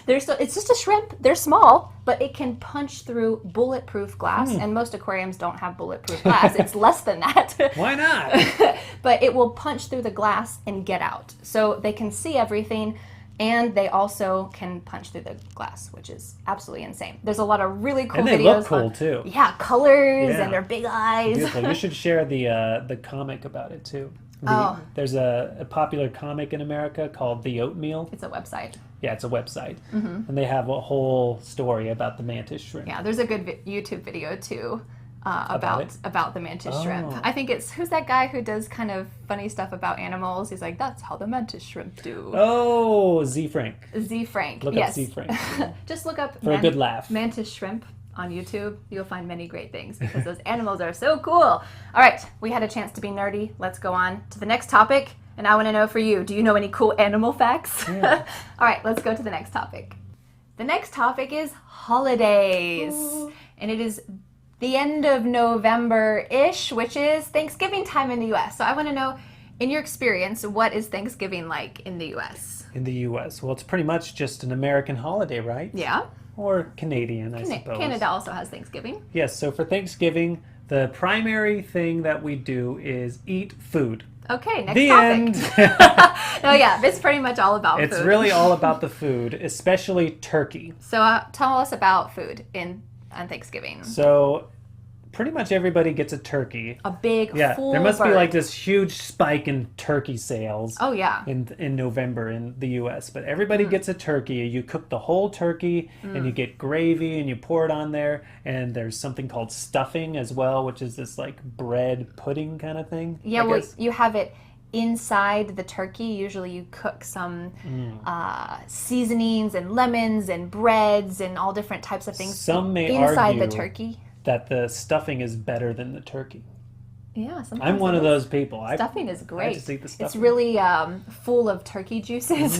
It's just a shrimp. They're small, but it can punch through bulletproof glass, and most aquariums don't have bulletproof glass. It's less than that. Why not? But it will punch through the glass and get out. So they can see everything, and they also can punch through the glass, which is absolutely insane. There's a lot of really cool And videos. they look cool too. Yeah, colors Yeah. and their big eyes. Beautiful. You should share the comic about it too. There's a popular comic in America called The Oatmeal. It's a website. Yeah, it's a website. And they have a whole story about the mantis shrimp. Yeah, there's a good YouTube video too about the mantis shrimp. Oh. I think who's that guy who does kind of funny stuff about animals? He's like, that's how the mantis shrimp do. Oh, Z Frank. Z Frank. Look yes. up Z Frank. Just look up For a good laugh. mantis shrimp on YouTube. You'll find many great things because those animals are so cool. All right, we had a chance to be nerdy. Let's go on to the next topic. And I want to know for you, do you know any cool animal facts? Yeah. All right, let's go to the next topic. The next topic is holidays. And it is the end of November-ish, which is Thanksgiving time in the U.S. So I want to know, in your experience, what is Thanksgiving like in the U.S.? In the U.S. Well, it's pretty much just an American holiday, right? Yeah. Or Canadian, I suppose. Canada also has Thanksgiving. Yes, so for Thanksgiving, the primary thing that we do is eat food. Okay, next The topic. end. No, yeah, it's pretty much all about It's food. really all about the food, especially turkey. So tell us about food on Thanksgiving. So pretty much everybody gets a turkey. A big full there must be bird. like this huge spike in turkey sales. Oh yeah. In November in the U.S. But everybody gets a turkey. You cook the whole turkey, and you get gravy, and you pour it on there. And there's something called stuffing as well, which is this like bread pudding kind of thing. Yeah, I well, guess. you have it inside the turkey. Usually you cook some seasonings and lemons and breads and all different types of things Some may inside the argue turkey. that the stuffing is better than the turkey. Yeah, sometimes I'm one it of is. those people. Stuffing is great. just eat the It's stuffing. really full of turkey juices.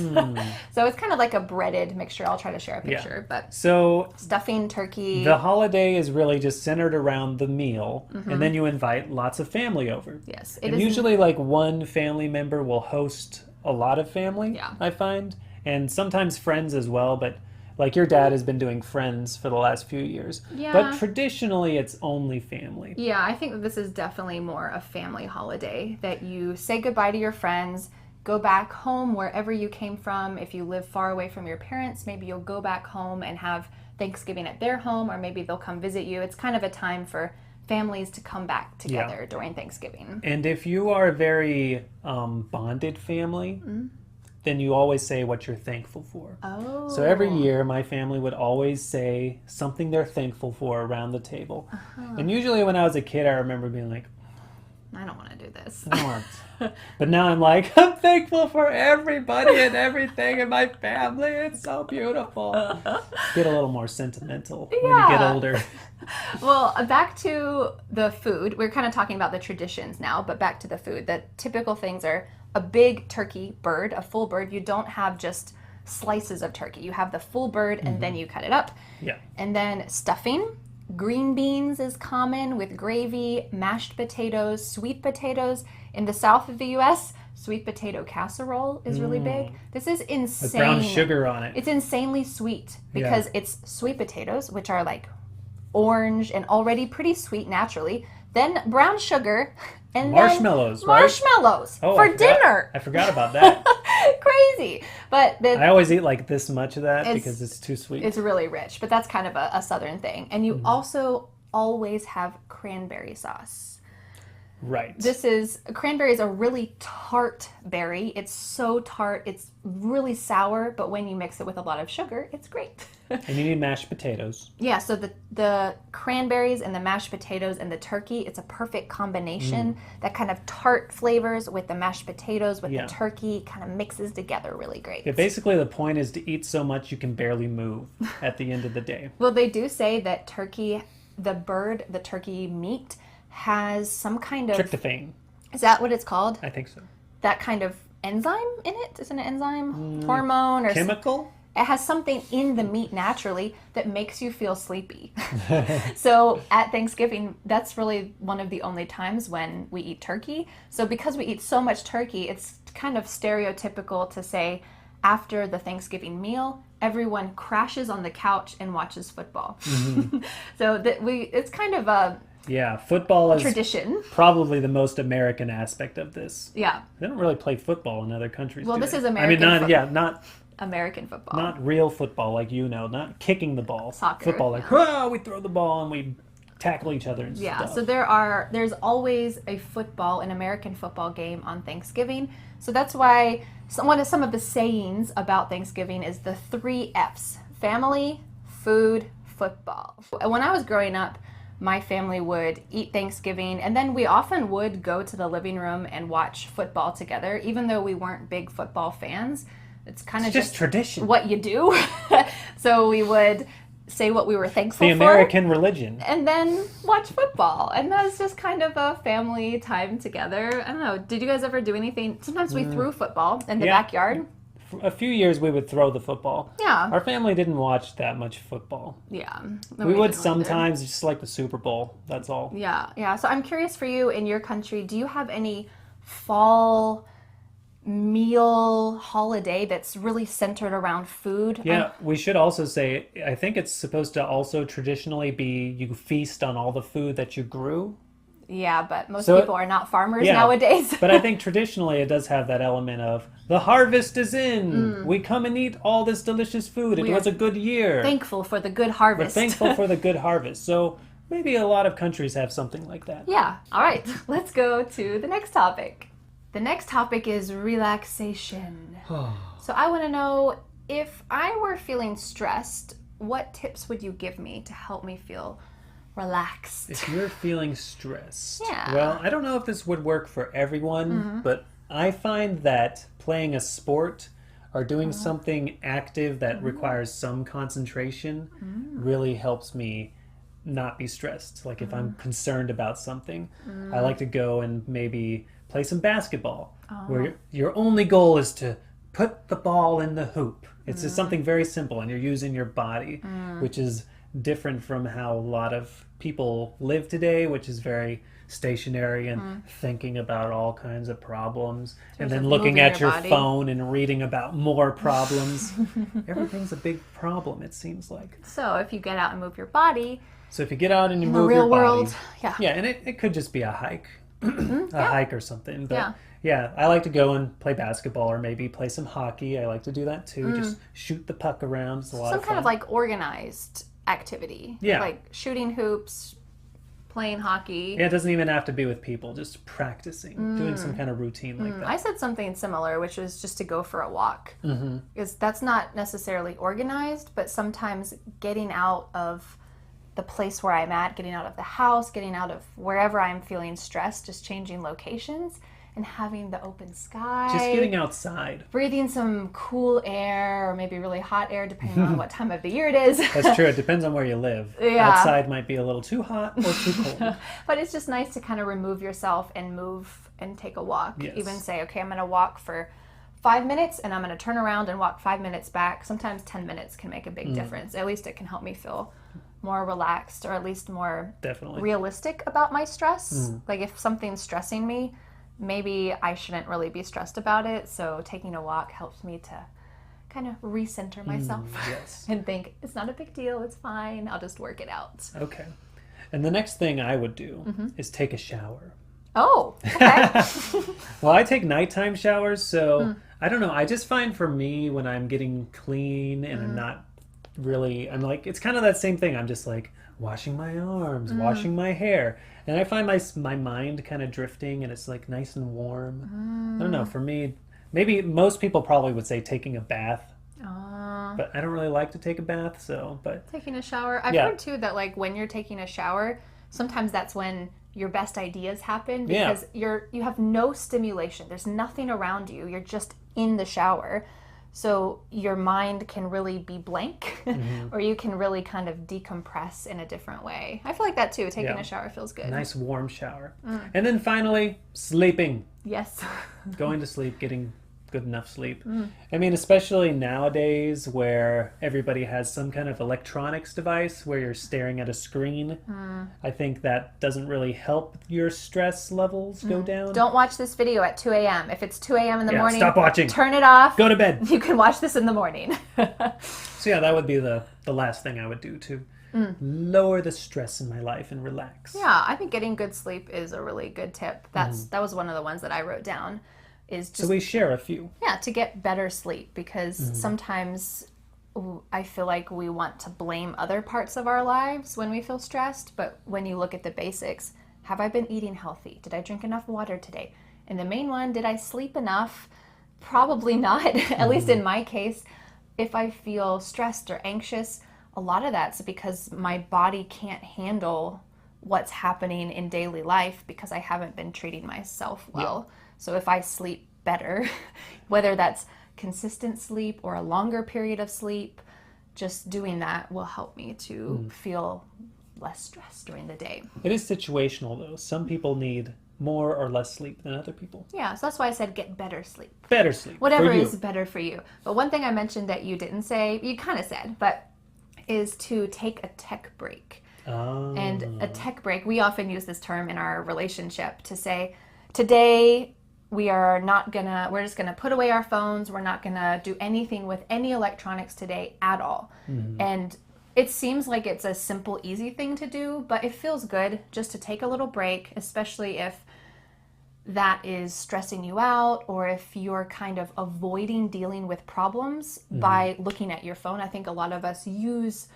So it's kind of like a breaded mixture. I'll try to share a picture. But So stuffing turkey. the holiday is really just centered around the meal, and then you invite lots of family over. Yes, it And is. usually like one family member will host a lot of family, Yeah. I find. And sometimes friends as well, but like your dad has been doing friends for the last few years. Yeah. But traditionally it's only family. Yeah, I think that this is definitely more a family holiday, that you say goodbye to your friends, go back home wherever you came from. If you live far away from your parents, maybe you'll go back home and have Thanksgiving at their home, or maybe they'll come visit you. It's kind of a time for families to come back together during Thanksgiving. And if you are a very bonded family, then you always say what you're thankful for. Oh. So every year, my family would always say something they're thankful for around the table. And usually when I was a kid, I remember being like, I don't want to do this. I want. But now I'm like, I'm thankful for everybody and everything in my family. It's so beautiful. Get a little more sentimental when you get Yeah. older. Well, back to the food. We're kind of talking about the traditions now, but back to the food. The typical things are a big turkey bird, a full bird. You don't have just slices of turkey. You have the full bird and then you cut it up. Yeah. And then stuffing. Green beans is common with gravy, mashed potatoes, sweet potatoes. In the south of the U.S., sweet potato casserole is really big. This is insane. With brown sugar on it. It's insanely sweet because it's sweet potatoes, which are like orange and already pretty sweet naturally. Then brown sugar and Marshmallows, then right? marshmallows Oh, for I forgot- dinner. I forgot about that. Crazy. But I always eat like this much of that It's- because it's too sweet. it's really rich, but that's kind of a southern thing. And you also always have cranberry sauce. Right. Cranberry is a really tart berry. It's so tart, it's really sour, but when you mix it with a lot of sugar, it's great. And you need mashed potatoes. Yeah, so the cranberries and the mashed potatoes and the turkey, it's a perfect combination. That kind of tart flavors with the mashed potatoes, with the turkey, kind of mixes together really great. Yeah, basically the point is to eat so much you can barely move at the end of the day. Well, they do say that the turkey meat has some kind of... Tryptophan. Is that what it's called? I think so. That kind of enzyme in it? Is it an enzyme? Hormone? Or Chemical? It has something in the meat naturally that makes you feel sleepy. So at Thanksgiving, that's really one of the only times when we eat turkey. So because we eat so much turkey, it's kind of stereotypical to say after the Thanksgiving meal, everyone crashes on the couch and watches football. So it's kind of a... Yeah, football is tradition. Probably the most American aspect of this. Yeah. They don't really play football in other countries. Well, do this they? is American. Not American football. Not real football like not kicking the ball. Soccer. Football like, we throw the ball and we tackle each other and stuff. So there's always an American football game on Thanksgiving. So that's why some of the sayings about Thanksgiving is the 3 F's: family, food, football. When I was growing up, my family would eat Thanksgiving, and then we often would go to the living room and watch football together, even though we weren't big football fans. It's kind of just tradition. What you do. So we would say what we were thankful for. The American religion. And then watch football. And that was just kind of a family time together. I don't know. Did you guys ever do anything? Sometimes we threw football in the backyard. A few years we would throw the football. Yeah. Our family didn't watch that much football. Yeah. We would sometimes, just like the Super Bowl. That's all. Yeah. So I'm curious for you, in your country, do you have any fall meal holiday that's really centered around food? Yeah, we should also say, I think it's supposed to also traditionally be you feast on all the food that you grew. Yeah, but most people are not farmers nowadays. But I think traditionally it does have that element of the harvest is in. We come and eat all this delicious food. It was a good year. Thankful for the good harvest. We're thankful for the good harvest. So maybe a lot of countries have something like that. Yeah. All right. Let's go to the next topic. The next topic is relaxation. So I want to know, if I were feeling stressed, what tips would you give me to help me feel relaxed? If you're feeling stressed. Yeah. Well, I don't know if this would work for everyone, but I find that playing a sport or doing something active that requires some concentration really helps me not be stressed. Like if I'm concerned about something, I like to go and maybe play some basketball where your only goal is to put the ball in the hoop. It's just something very simple and you're using your body, which is different from how a lot of people live today, which is very stationary and thinking about all kinds of problems and then looking at your phone and reading about more problems. Everything's a big problem, it seems like. So if you get out and move your body. So if you get out and you move your body. Yeah, and it could just be a hike. Hike or something. But yeah, I like to go and play basketball or maybe play some hockey. I like to do that too. Just shoot the puck around. It's a lot of fun. Some kind of like organized activity. Yeah. Like shooting hoops, playing hockey. Yeah, it doesn't even have to be with people. Just practicing, doing some kind of routine like that. I said something similar, which was just to go for a walk. Because that's not necessarily organized, but sometimes getting out of the place where I'm at, getting out of the house, getting out of wherever I'm feeling stressed, just changing locations and having the open sky. Just getting outside. Breathing some cool air or maybe really hot air, depending on what time of the year it is. That's true. It depends on where you live. Yeah. Outside might be a little too hot or too cold. But it's just nice to kind of remove yourself and move and take a walk. Yes. Even say, okay, I'm going to walk for 5 minutes and I'm going to turn around and walk 5 minutes back. Sometimes 10 minutes can make a big difference. At least it can help me feel more relaxed, or at least more realistic about my stress. Like if something's stressing me, maybe I shouldn't really be stressed about it. So taking a walk helps me to kind of recenter myself and think it's not a big deal. It's fine. I'll just work it out. Okay. And the next thing I would do is take a shower. Oh, okay. Well, I take nighttime showers, so I don't know. I just find for me when I'm getting clean and I'm like, it's kind of that same thing. I'm just like, washing my arms, washing my hair. And I find my mind kind of drifting and it's like nice and warm. I don't know, for me, maybe most people probably would say taking a bath, but I don't really like to take a bath, so, but Taking a shower. I've Yeah. heard too that like when you're taking a shower, sometimes that's when your best ideas happen Yeah. because you have no stimulation. There's nothing around you. You're just in the shower. So your mind can really be blank or you can really kind of decompress in a different way. I feel like that too. Taking Yeah. a shower feels good. nice warm shower. And then finally, sleeping. Yes. Going to sleep, getting good enough sleep. I mean, especially nowadays where everybody has some kind of electronics device where you're staring at a screen. I think that doesn't really help your stress levels go down. Don't watch this video at 2 a.m. If it's 2 a.m. in the Yeah, morning, stop watching. turn it off. Go to bed. You can watch this in the morning. So yeah, that would be the last thing I would do to lower the stress in my life and relax. Yeah, I think getting good sleep is a really good tip. That was one of the ones that I wrote down. Is just So we share a few. to get better sleep because sometimes I feel like we want to blame other parts of our lives when we feel stressed, but when you look at the basics, have I been eating healthy? Did I drink enough water today? And the main one, did I sleep enough? Probably not. At least in my case, if I feel stressed or anxious, a lot of that's because my body can't handle what's happening in daily life because I haven't been treating myself well. So if I sleep better, whether that's consistent sleep or a longer period of sleep, just doing that will help me to feel less stressed during the day. It is situational though. Some people need more or less sleep than other people. Yeah, so that's why I said get better sleep. Better sleep. Whatever for you. is better for you. But one thing I mentioned that you didn't say, you kind of said, but is to take a tech break. Oh. And a tech break, we often use this term in our relationship to say, today we're just gonna put away our phones. We're not gonna do anything with any electronics today at all. And it seems like it's a simple, easy thing to do, but it feels good just to take a little break, especially if that is stressing you out or if you're kind of avoiding dealing with problems by looking at your phone. I think a lot of us use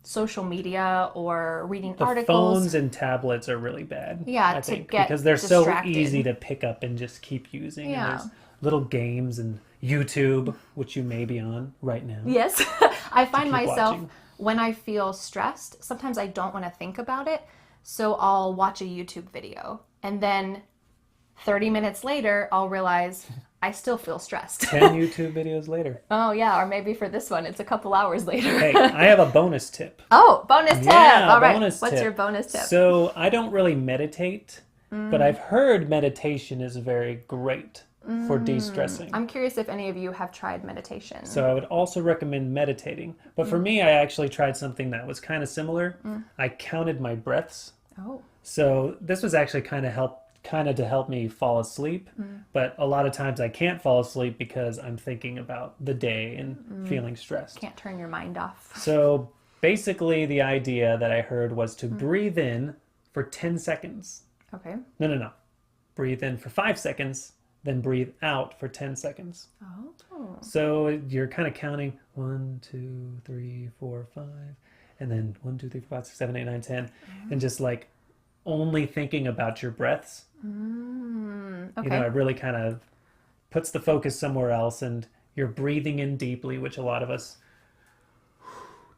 social media or reading The articles. phones and tablets are really bad. Yeah, I to think, get because they're distracted. so easy to pick up and just keep using. Yeah. And there's little games and YouTube, which you may be on right now. Yes. I find keep myself watching. when I feel stressed, sometimes I don't want to think about it. So I'll watch a YouTube video and then 30 minutes later, I'll realize I still feel stressed. 10 YouTube videos later. Oh, yeah. Or maybe for this one, it's a couple hours later. Hey, I have a bonus tip. Oh, bonus tip. Yeah, All right. bonus What's tip. your bonus tip? So I don't really meditate, but I've heard meditation is very great for de-stressing. I'm curious if any of you have tried meditation. So I would also recommend meditating. But for me, I actually tried something that was kind of similar. I counted my breaths. Oh. So this was actually kind of to help me fall asleep. But a lot of times I can't fall asleep because I'm thinking about the day and feeling stressed. Can't turn your mind off. So basically the idea that I heard was to breathe in for 10 seconds. Okay. No. Breathe in for 5 seconds, then breathe out for 10 seconds. Oh. So you're kind of counting 1, 2, 3, 4, 5, and then 1, 2, 3, 4, 5, 6, 7, 8, 9, 10, and just like only thinking about your breaths. Okay. You know, it really kind of puts the focus somewhere else, and you're breathing in deeply, which a lot of us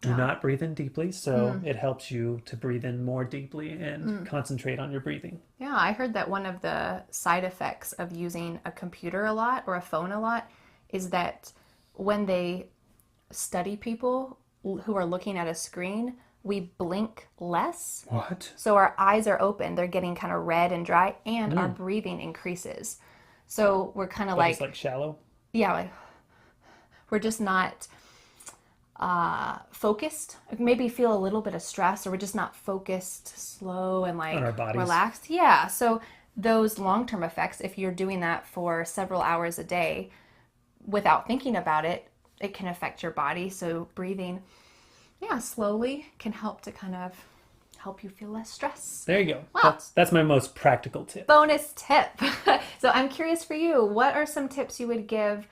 do not breathe in deeply. So it helps you to breathe in more deeply and concentrate on your breathing. Yeah, I heard that one of the side effects of using a computer a lot or a phone a lot is that when they study people who are looking at a screen, we blink less. What? So our eyes are open, they're getting kind of red and dry, and our breathing increases. So we're kind of Like, it's like shallow? yeah, like we're just not focused. Maybe feel a little bit of stress, or we're just not focused, slow, and like On our bodies. relaxed. Yeah. So those long-term effects, if you're doing that for several hours a day without thinking about it, it can affect your body. So breathing, slowly can help to kind of help you feel less stress. There you go. Wow. That's my most practical tip. Bonus tip. So I'm curious for you, what are some tips you would give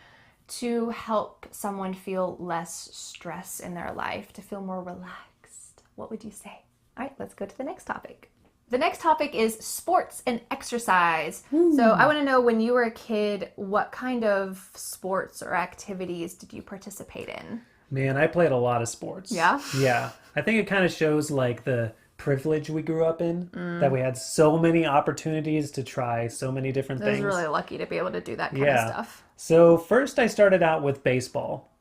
to help someone feel less stress in their life, to feel more relaxed? What would you say? All right, let's go to the next topic. The next topic is sports and exercise. So I want to know, when you were a kid, what kind of sports or activities did you participate in? Man, I played a lot of sports. Yeah? Yeah. I think it kind of shows like the privilege we grew up in, that we had so many opportunities to try so many different I was things. really lucky to be able to do that kind of stuff. So first I started out with baseball,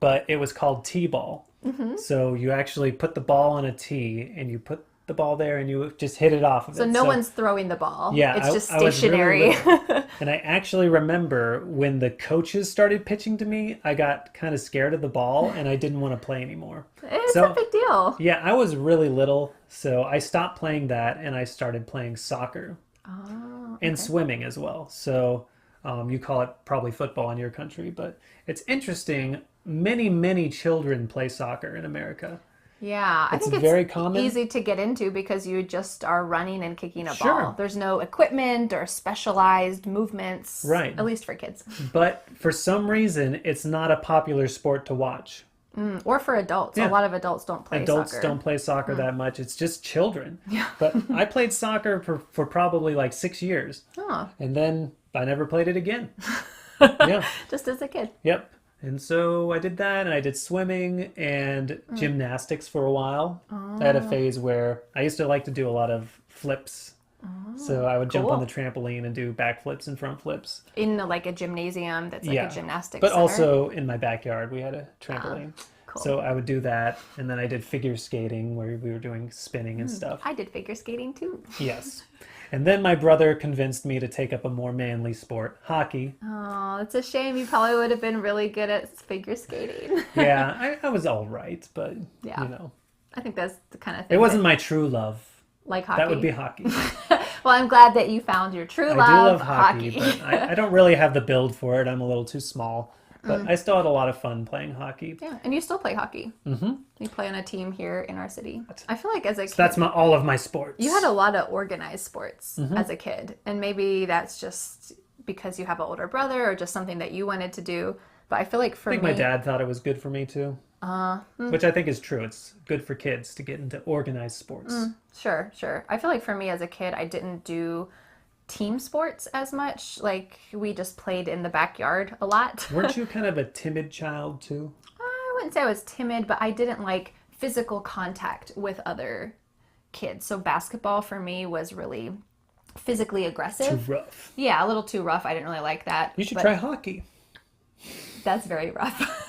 but it was called T-ball. So you actually put the ball on a tee and you put the ball there and you just hit it off of it. So no one's throwing the ball. Yeah, It's just I was stationary. really little. And I actually remember when the coaches started pitching to me, I got kind of scared of the ball and I didn't want to play anymore. It's a big deal. Yeah, I was really little, so I stopped playing that and I started playing soccer and swimming as well. So you call it probably football in your country, but it's interesting. Many children play soccer in America. Yeah, I It's think it's very common. easy to get into because you just are running and kicking a Sure. ball. There's no equipment or specialized movements, Right. at least for kids. But for some reason, it's not a popular sport to watch. Or for adults. Yeah. A lot of adults don't play Adults soccer. don't play soccer that much. It's just children. Yeah. But I played soccer for probably like 6 years. Oh, And then I never played it again. Yeah. just as a kid. Yep. And so I did that, and I did swimming and gymnastics for a while. I had a phase where I used to like to do a lot of flips. So I would jump on cool. the trampoline and do backflips and front flips. In like a gymnasium that's like Yeah. a gymnastics But center. also in my backyard, we had a trampoline. cool. So I would do that. And then I did figure skating where we were doing spinning and stuff. I did figure skating too. Yes. And then my brother convinced me to take up a more manly sport, hockey. Oh, it's a shame. You probably would have been really good at figure skating. Yeah, I was all right, but, Yeah. you know, I think that's the kind of thing it wasn't that, my true love. like hockey. That would be hockey. Well, I'm glad that you found your true I love, do love hockey, but I don't really have the build for it. I'm a little too small. But I still had a lot of fun playing hockey. Yeah, and you still play hockey. Mm-hmm. You play on a team here in our city. I feel like as a kid, That's all of my sports. you had a lot of organized sports Mm-hmm. as a kid, and maybe that's just because you have an older brother or just something that you wanted to do. But I feel like for I think me, my dad thought it was good for me too. Which I think is true. It's good for kids to get into organized sports. Sure. I feel like for me as a kid, I didn't do team sports as much. Like we just played in the backyard a lot. Weren't you kind of a timid child too? I wouldn't say I was timid, but I didn't like physical contact with other kids. So basketball for me was really physically Too aggressive. rough. Yeah, a little too rough. I didn't really like that. You should but try hockey. That's very rough.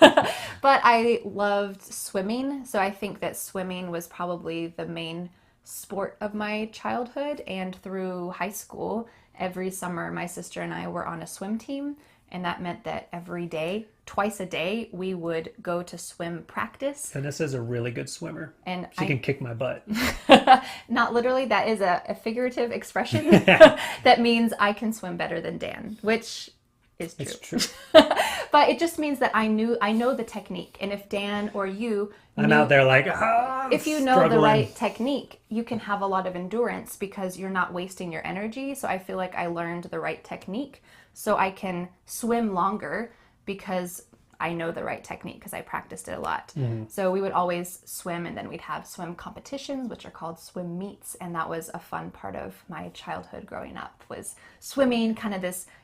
But I loved swimming. So I think that swimming was probably the main sport of my childhood. And through high school, every summer, my sister and I were on a swim team. And that meant that every day, twice a day, we would go to swim practice. Vanessa's a really good swimmer. And She can kick my butt. not literally, that is a figurative expression that means I can swim better than Dan, which is true. It's true. But it just means that I know the technique. And if Dan or you I'm out there like, if you know the struggling. right technique, you can have a lot of endurance because you're not wasting your energy. So I feel like I learned the right technique. So I can swim longer because I know the right technique because I practiced it a lot. So we would always swim, and then we'd have swim competitions, which are called swim meets. And that was a fun part of my childhood growing up, was swimming.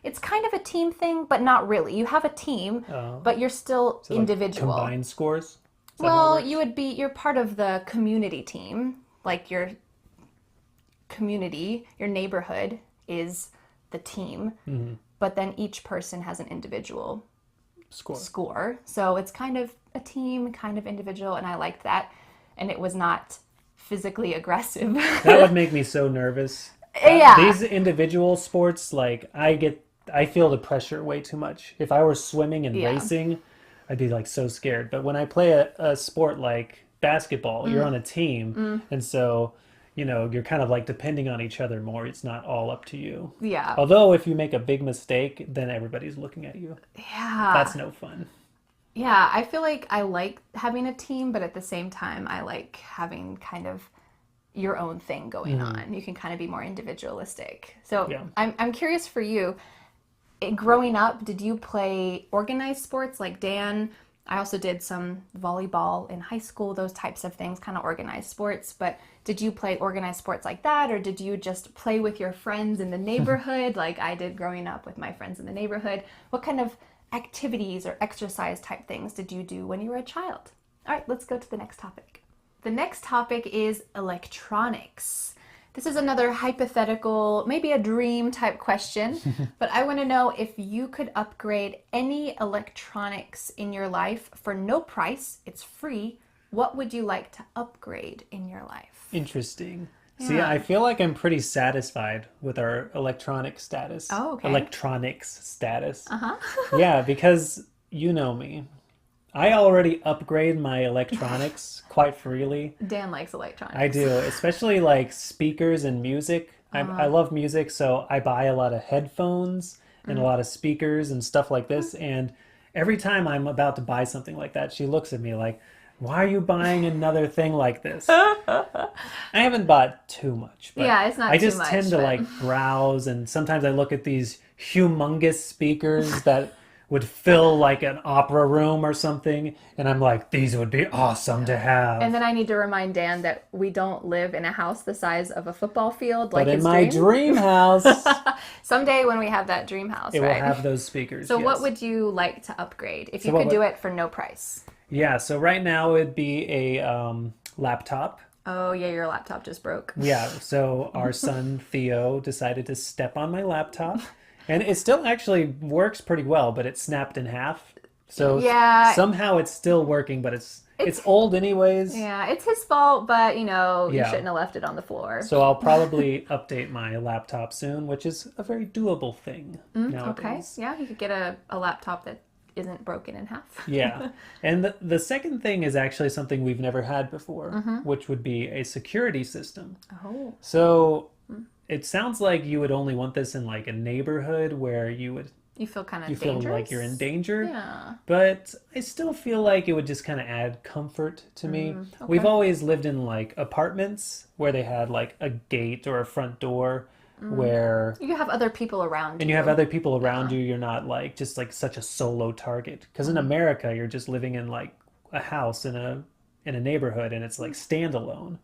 It's kind of a team thing, but not really. You have a team, but you're still So, like, individual. combined scores? Is that how it Well, works? you're part of the community team. Like your community, your neighborhood is the team. But then each person has an individual score. So it's kind of a team, kind of individual, and I liked that. And it was not physically aggressive. That would make me so nervous. Yeah. These individual sports, like, I feel the pressure way too much. If I were swimming and Yeah. racing, I'd be like so scared. But when I play a sport like basketball, you're on a team. And so, you know, you're kind of like depending on each other more. It's not all up to you. Yeah. Although if you make a big mistake, then everybody's looking at you. Yeah. That's no fun. Yeah, I feel like I like having a team, but at the same time, I like having kind of your own thing going on. You can kind of be more individualistic. So Yeah. I'm curious for you, growing up, did you play organized sports like Dan? I also did some volleyball in high school, those types of things, kind of organized sports. But did you play organized sports like that, or did you just play with your friends in the neighborhood like I did growing up with my friends in the neighborhood? What kind of activities or exercise type things did you do when you were a child? All right, let's go to the next topic. The next topic is electronics. This is another hypothetical, maybe a dream type question, but I want to know if you could upgrade any electronics in your life for no price, it's free, what would you like to upgrade in your life? Interesting. Yeah. See, I feel like I'm pretty satisfied with our electronic status. Oh, okay. Electronics status. Uh-huh. Yeah, because you know me. I already upgrade my electronics quite freely. Dan likes electronics. I do, especially like speakers and music. I love music, so I buy a lot of headphones and a lot of speakers and stuff like this. And every time I'm about to buy something like that, she looks at me like, why are you buying another thing like this? I haven't bought too much, but Yeah, it's not I too just much, tend to but- like browse, and sometimes I look at these humongous speakers that would fill like an opera room or something, and I'm like, these would be awesome to have. And then I need to remind Dan that we don't live in a house the size of a football field like But in his my dream. dream house, Someday when we have that dream house, it will right? have those speakers. So what yes. would you like to upgrade if So you what could do would- it for no price? Yeah, so right now it'd be a laptop. Oh yeah, your laptop just broke. Yeah, so our son Theo decided to step on my laptop, and it still actually works pretty well, but it snapped in half. So Yeah. somehow it's still working, but it's old anyways. Yeah, it's his fault, but you know, you Yeah. shouldn't have left it on the floor. So I'll probably update my laptop soon, which is a very doable thing Okay, nowadays. yeah, you could get a laptop that isn't broken in half. Yeah. And the second thing is actually something we've never had before, which would be a security system. Oh. So it sounds like you would only want this in like a neighborhood where you You feel kind of feel dangerous. like you're in danger. Yeah. But I still feel like it would just kind of add comfort to me. okay. We've always lived in like apartments where they had like a gate or a front door where You have other people around you. and you have other people around you. You're not like just like such a solo target. Because in America, you're just living in like a house in a neighborhood, and it's like standalone.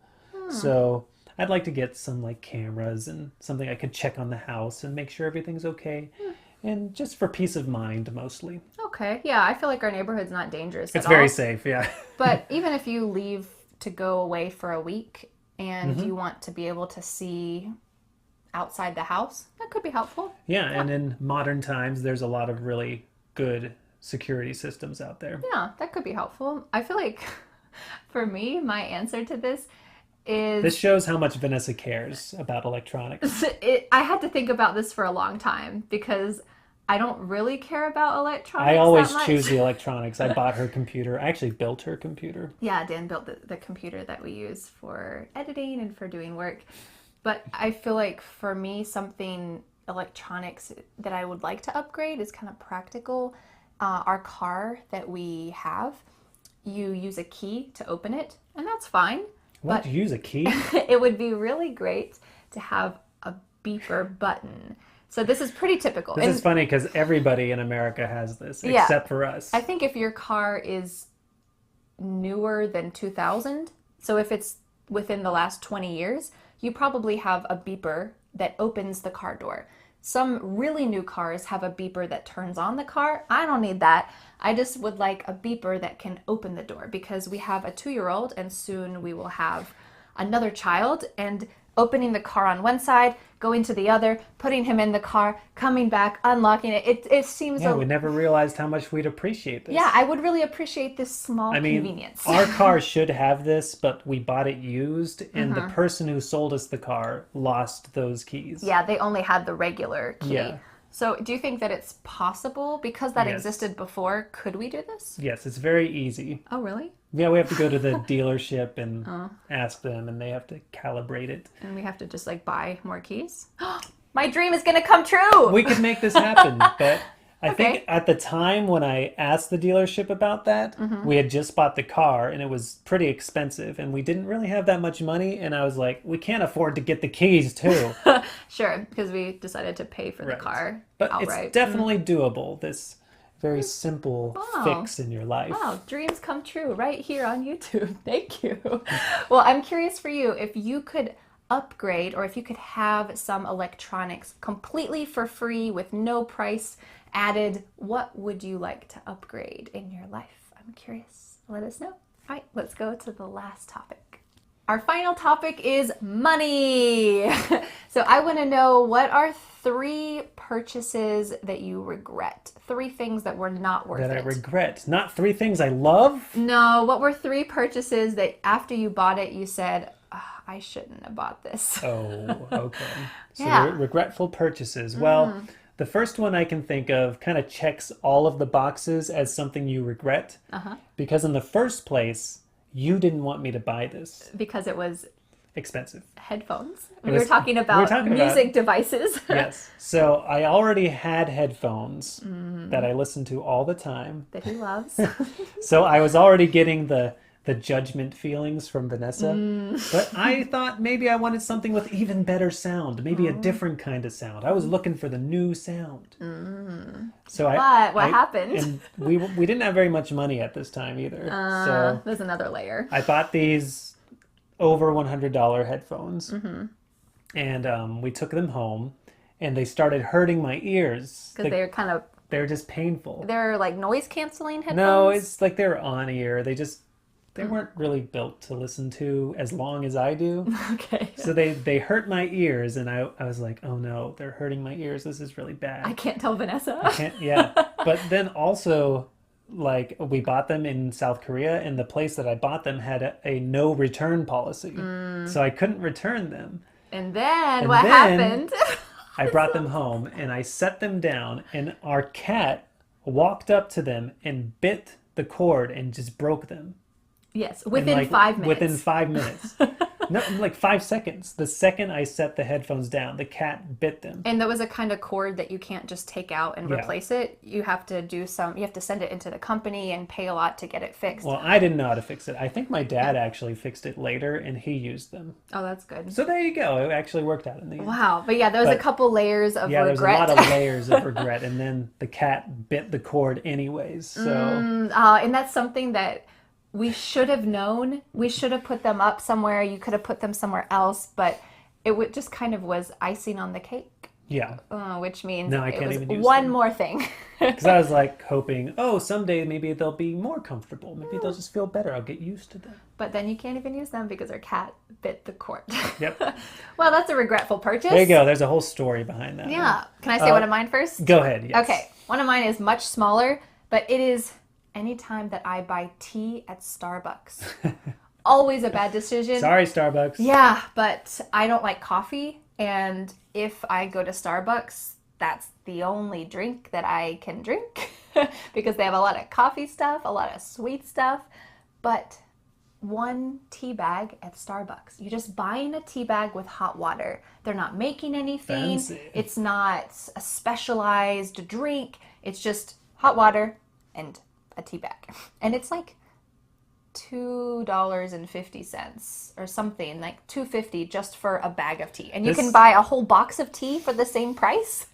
So I'd like to get some like cameras and something I could check on the house and make sure everything's okay, and just for peace of mind mostly. Okay, yeah, I feel like our neighborhood's not dangerous It's at very all. safe, yeah. But even if you leave to go away for a week and Mm-hmm. you want to be able to see outside the house, that could be helpful. Yeah, and in modern times, there's a lot of really good security systems out there. Yeah, that could be helpful. I feel like for me, my answer to this is This shows how much Vanessa cares about electronics. I had to think about this for a long time because I don't really care about electronics. I always that much. choose the electronics. I bought her computer. I actually built her computer. Yeah, Dan built the computer that we use for editing and for doing work. But I feel like for me, something electronics that I would like to upgrade is kind of practical. Our car that we have, you use a key to open it, and that's fine. What? But You use a key? it would be really great to have a beeper button. So this is pretty typical. This And is funny because everybody in America has this, Yeah. except for us. I think if your car is newer than 2000, so if it's within the last 20 years, you probably have a beeper that opens the car door. Some really new cars have a beeper that turns on the car. I don't need that. I just would like a beeper that can open the door because we have a 2-year-old and soon we will have another child, and opening the car on one side, going to the other, putting him in the car, coming back, unlocking it. It seems Yeah, we never realized how much we'd appreciate this. yeah, I would really appreciate this small I mean, convenience. our car should have this, but we bought it used, and Mm-hmm. the person who sold us the car lost those keys. Yeah, they only had the regular key. Yeah. So do you think that it's possible because that Yes. existed before? Could we do this? Yes, it's very easy. Oh, really? Yeah, we have to go to the dealership and Oh. ask them, and they have to calibrate it. And we have to just like buy more keys? My dream is going to come true! We could make this happen, but I think Okay. at the time when I asked the dealership about that, Mm-hmm. we had just bought the car and it was pretty expensive, and we didn't really have that much money, and I was like, we can't afford to get the keys too. Sure, because we decided to pay for the Right. car But outright. it's definitely doable. very simple Wow. fix in your life. Wow, dreams come true right here on YouTube. Thank you. Well, I'm curious for you if you could upgrade or if you could have some electronics completely for free with no price added, what would you like to upgrade in your life? I'm curious. Let us know. All right, let's go to the last topic. Our final topic is money. So I want to know, what are 3 purchases that you regret? 3 things that were not worth That I it. regret. Not 3 things I love. No, what were 3 purchases that after you bought it, you said, "Ah, I shouldn't have bought this." Oh, okay. So Yeah. regretful purchases. Well, the first one I can think of kind of checks all of the boxes as something you regret. Because in the first place, you didn't want me to buy this. Because it was Expensive. headphones. It We were was- talking we were about talking about- music devices. Yes. So I already had headphones that I listened to all the time. That he loves. So I was already getting the judgment feelings from Vanessa. But I thought maybe I wanted something with even better sound, maybe a different kind of sound. I was looking for the new sound. So But what happened? And we didn't have very much money at this time either. So There's another layer. I bought these over $100 headphones, and we took them home, and they started hurting my ears. Because They're just painful. they're like noise canceling headphones. No, it's like they're on ear. They weren't really built to listen to as long as I do. Okay. So they hurt my ears, and I was like, oh no, they're hurting my ears. This is really bad. I can't tell Vanessa. Yeah. But then also, like, we bought them in South Korea, and the place that I bought them had a no return policy. So I couldn't return them. And then And what then- happened? I brought them home, and I set them down, and our cat walked up to them and bit the cord and just broke them. Yes, in, within like, 5 minutes. Within 5 minutes. No, like 5 seconds. The second I set the headphones down, the cat bit them. And there was a kind of cord that you can't just take out and Yeah. replace it. You have to send it into the company and pay a lot to get it fixed. Well, I didn't know how to fix it. I think my dad actually fixed it later, and he used them. Oh, that's good. So there you go. It actually worked out in the end. Wow. But yeah, there was a But- couple layers of Yeah, there's a regret. lot of layers of regret, and then the cat bit the cord anyways. So And that's something that we should have known. We should have put them up somewhere. You could have put them somewhere else, but just kind of was icing on the cake, yeah, which means No, I it can't was even use one them. more thing. because I was like hoping, oh, someday maybe they'll be more comfortable. Maybe they'll just feel better. I'll get used to them. But then you can't even use them because our cat bit the cord. Yep. Well, that's a regretful purchase. There you go. There's a whole story behind that. Yeah. Can I say one of mine first? Go ahead. Yes. Okay. One of mine is much smaller, but it is anytime that I buy tea at Starbucks. Always a bad decision. Sorry, Starbucks. Yeah, but I don't like coffee. And if I go to Starbucks, that's the only drink that I can drink because they have a lot of coffee stuff, a lot of sweet stuff. But one tea bag at Starbucks, you're just buying a tea bag with hot water. They're not making anything. Fancy. It's not a specialized drink. It's just hot water and a tea bag. And it's like $2.50 or something, like $2.50 just for a bag of tea. And you This- can buy a whole box of tea for the same price.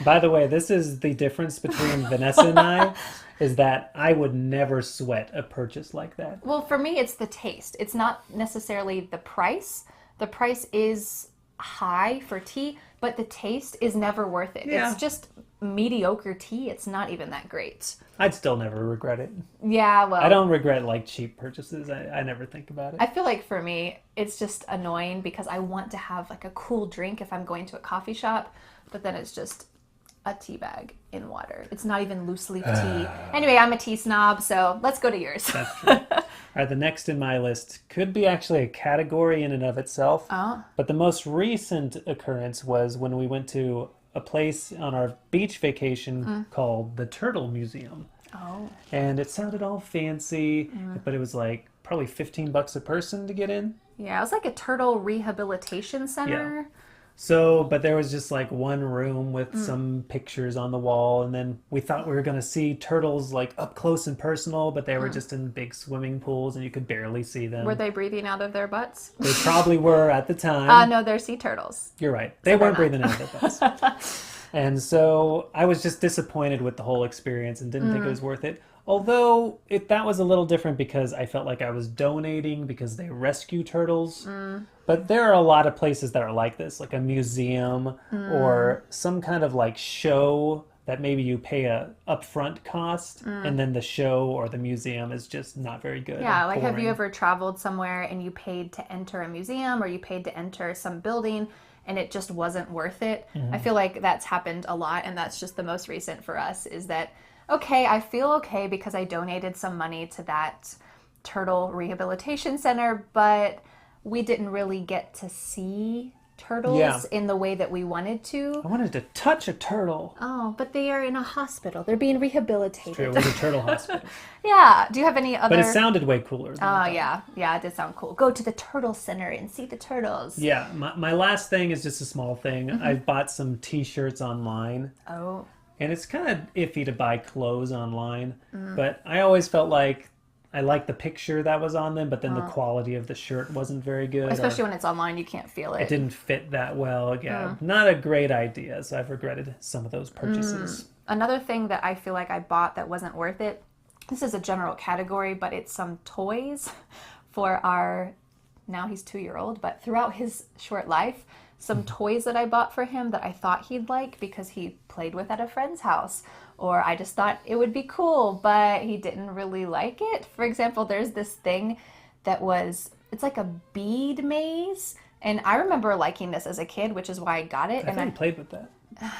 By the way, this is the difference between Vanessa and I, is that I would never sweat a purchase like that. Well, for me, it's the taste. It's not necessarily the price. The price is high for tea, but the taste is never worth it. Yeah. It's just mediocre tea. It's not even that great. I'd still never regret it. Yeah, well, I don't regret like cheap purchases. I never think about it. I feel like for me, it's just annoying because I want to have like a cool drink if I'm going to a coffee shop, but then it's just a tea bag in water. It's not even loose leaf tea. Anyway, I'm a tea snob, so let's go to yours. That's true. All right, the next in my list could be actually a category in and of itself. Oh. But the most recent occurrence was when we went to a place on our beach vacation called the Turtle Museum. Oh. And it sounded all fancy, but it was like probably $15 a person to get in. Yeah, it was like a turtle rehabilitation center. So, but there was just like one room with some pictures on the wall, and then we thought we were going to see turtles like up close and personal, but they were just in big swimming pools and you could barely see them. Were they breathing out of their butts? They probably were at the time. No, they're sea turtles. You're right. They weren't breathing out of their butts. And so I was just disappointed with the whole experience and didn't think it was worth it. Although that was a little different because I felt like I was donating because they rescue turtles. But there are a lot of places that are like this, like a museum or some kind of like show that maybe you pay a upfront cost and then the show or the museum is just not very good. Yeah, like have boring. you ever traveled somewhere and you paid to enter a museum or you paid to enter some building and it just wasn't worth it? I feel like that's happened a lot, and that's just the most recent for us, is that, okay, I feel okay because I donated some money to that turtle rehabilitation center, but we didn't really get to see turtles in the way that we wanted to. I wanted to touch a turtle. Oh, but they are in a hospital. They're being rehabilitated. It was a turtle hospital. Yeah. Do you have any other... But it sounded way cooler. Oh, yeah. Yeah, it did sound cool. Go to the turtle center and see the turtles. Yeah. My last thing is just a small thing. I've bought some t-shirts online. Oh. And it's kind of iffy to buy clothes online. But I always felt like I liked the picture that was on them, but then the quality of the shirt wasn't very good. Especially when it's online, you can't feel it. It didn't fit that well. Yeah, not a great idea. So I've regretted some of those purchases. Another thing that I feel like I bought that wasn't worth it, this is a general category, but it's some toys for our, now he's 2-year-old, but throughout his short life, some toys that I bought for him that I thought he'd like because he played with at a friend's house. Or I just thought it would be cool, but he didn't really like it. For example, there's this thing that it's like a bead maze. And I remember liking this as a kid, which is why I got it. I think he played with that.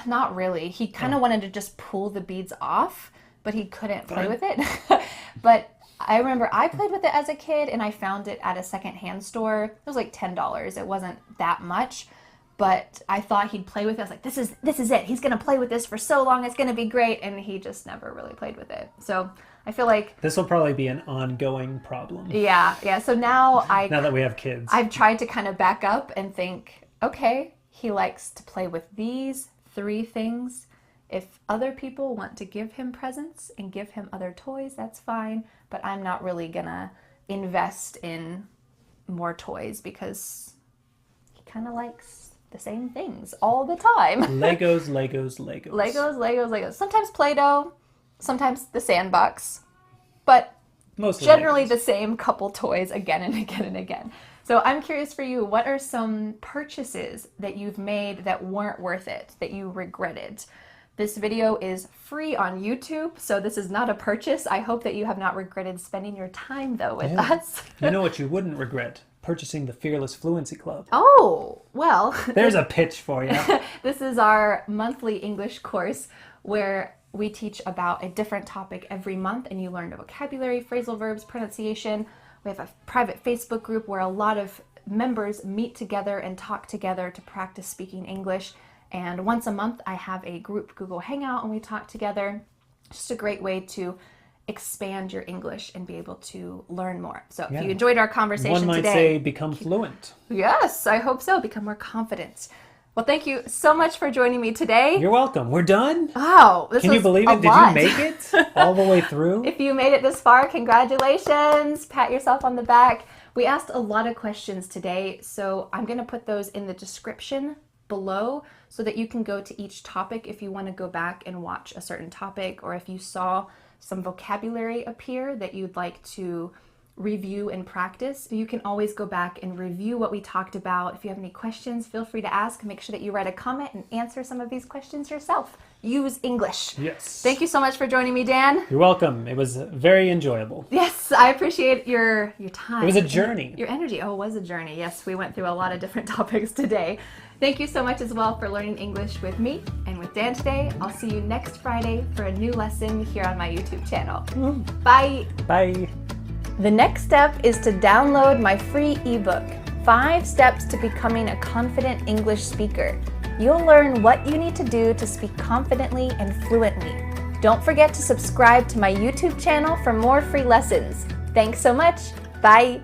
Not really. He kind of wanted to just pull the beads off, but he couldn't play with it. But I remember I played with it as a kid, and I found it at a secondhand store. It was like $10. It wasn't that much. But I thought he'd play with it. I was like, this is it. He's going to play with this for so long. It's going to be great. And he just never really played with it. So I feel like... This will probably be an ongoing problem. Yeah. So now now that we have kids. I've tried to kind of back up and think, okay, he likes to play with these 3 things. If other people want to give him presents and give him other toys, that's fine. But I'm not really going to invest in more toys because he kind of likes the same things all the time. Legos. Legos. Sometimes Play-Doh, sometimes the sandbox, but mostly generally Legos. The same couple toys again and again and again. So I'm curious for you, what are some purchases that you've made that weren't worth it, that you regretted? This video is free on YouTube, so this is not a purchase. I hope that you have not regretted spending your time, though, with us. You know what you wouldn't regret? Purchasing the Fearless Fluency Club. Oh, well. There's a pitch for you. This is our monthly English course where we teach about a different topic every month, and you learn the vocabulary, phrasal verbs, pronunciation. We have a private Facebook group where a lot of members meet together and talk together to practice speaking English. And once a month, I have a group Google Hangout and we talk together. Just a great way to expand your English and be able to learn more. So if you enjoyed our conversation today... One might say become fluent. Yes, I hope so. Become more confident. Well, thank you so much for joining me today. You're welcome. We're done? Wow. Can you believe it? Did you make it all the way through? If you made it this far, congratulations. Pat yourself on the back. We asked a lot of questions today, so I'm going to put those in the description below so that you can go to each topic if you want to go back and watch a certain topic, or if you saw some vocabulary appear that you'd like to review and practice. You can always go back and review what we talked about. If you have any questions, feel free to ask. Make sure that you write a comment and answer some of these questions yourself. Use English. Yes. Thank you so much for joining me, Dan. You're welcome. It was very enjoyable. Yes, I appreciate your time. It was a journey. Your energy. Oh, it was a journey. Yes, we went through a lot of different topics today. Thank you so much as well for learning English with me and with Dan today. I'll see you next Friday for a new lesson here on my YouTube channel. Bye. Bye. The next step is to download my free ebook, 5 Steps to Becoming a Confident English Speaker. You'll learn what you need to do to speak confidently and fluently. Don't forget to subscribe to my YouTube channel for more free lessons. Thanks so much. Bye.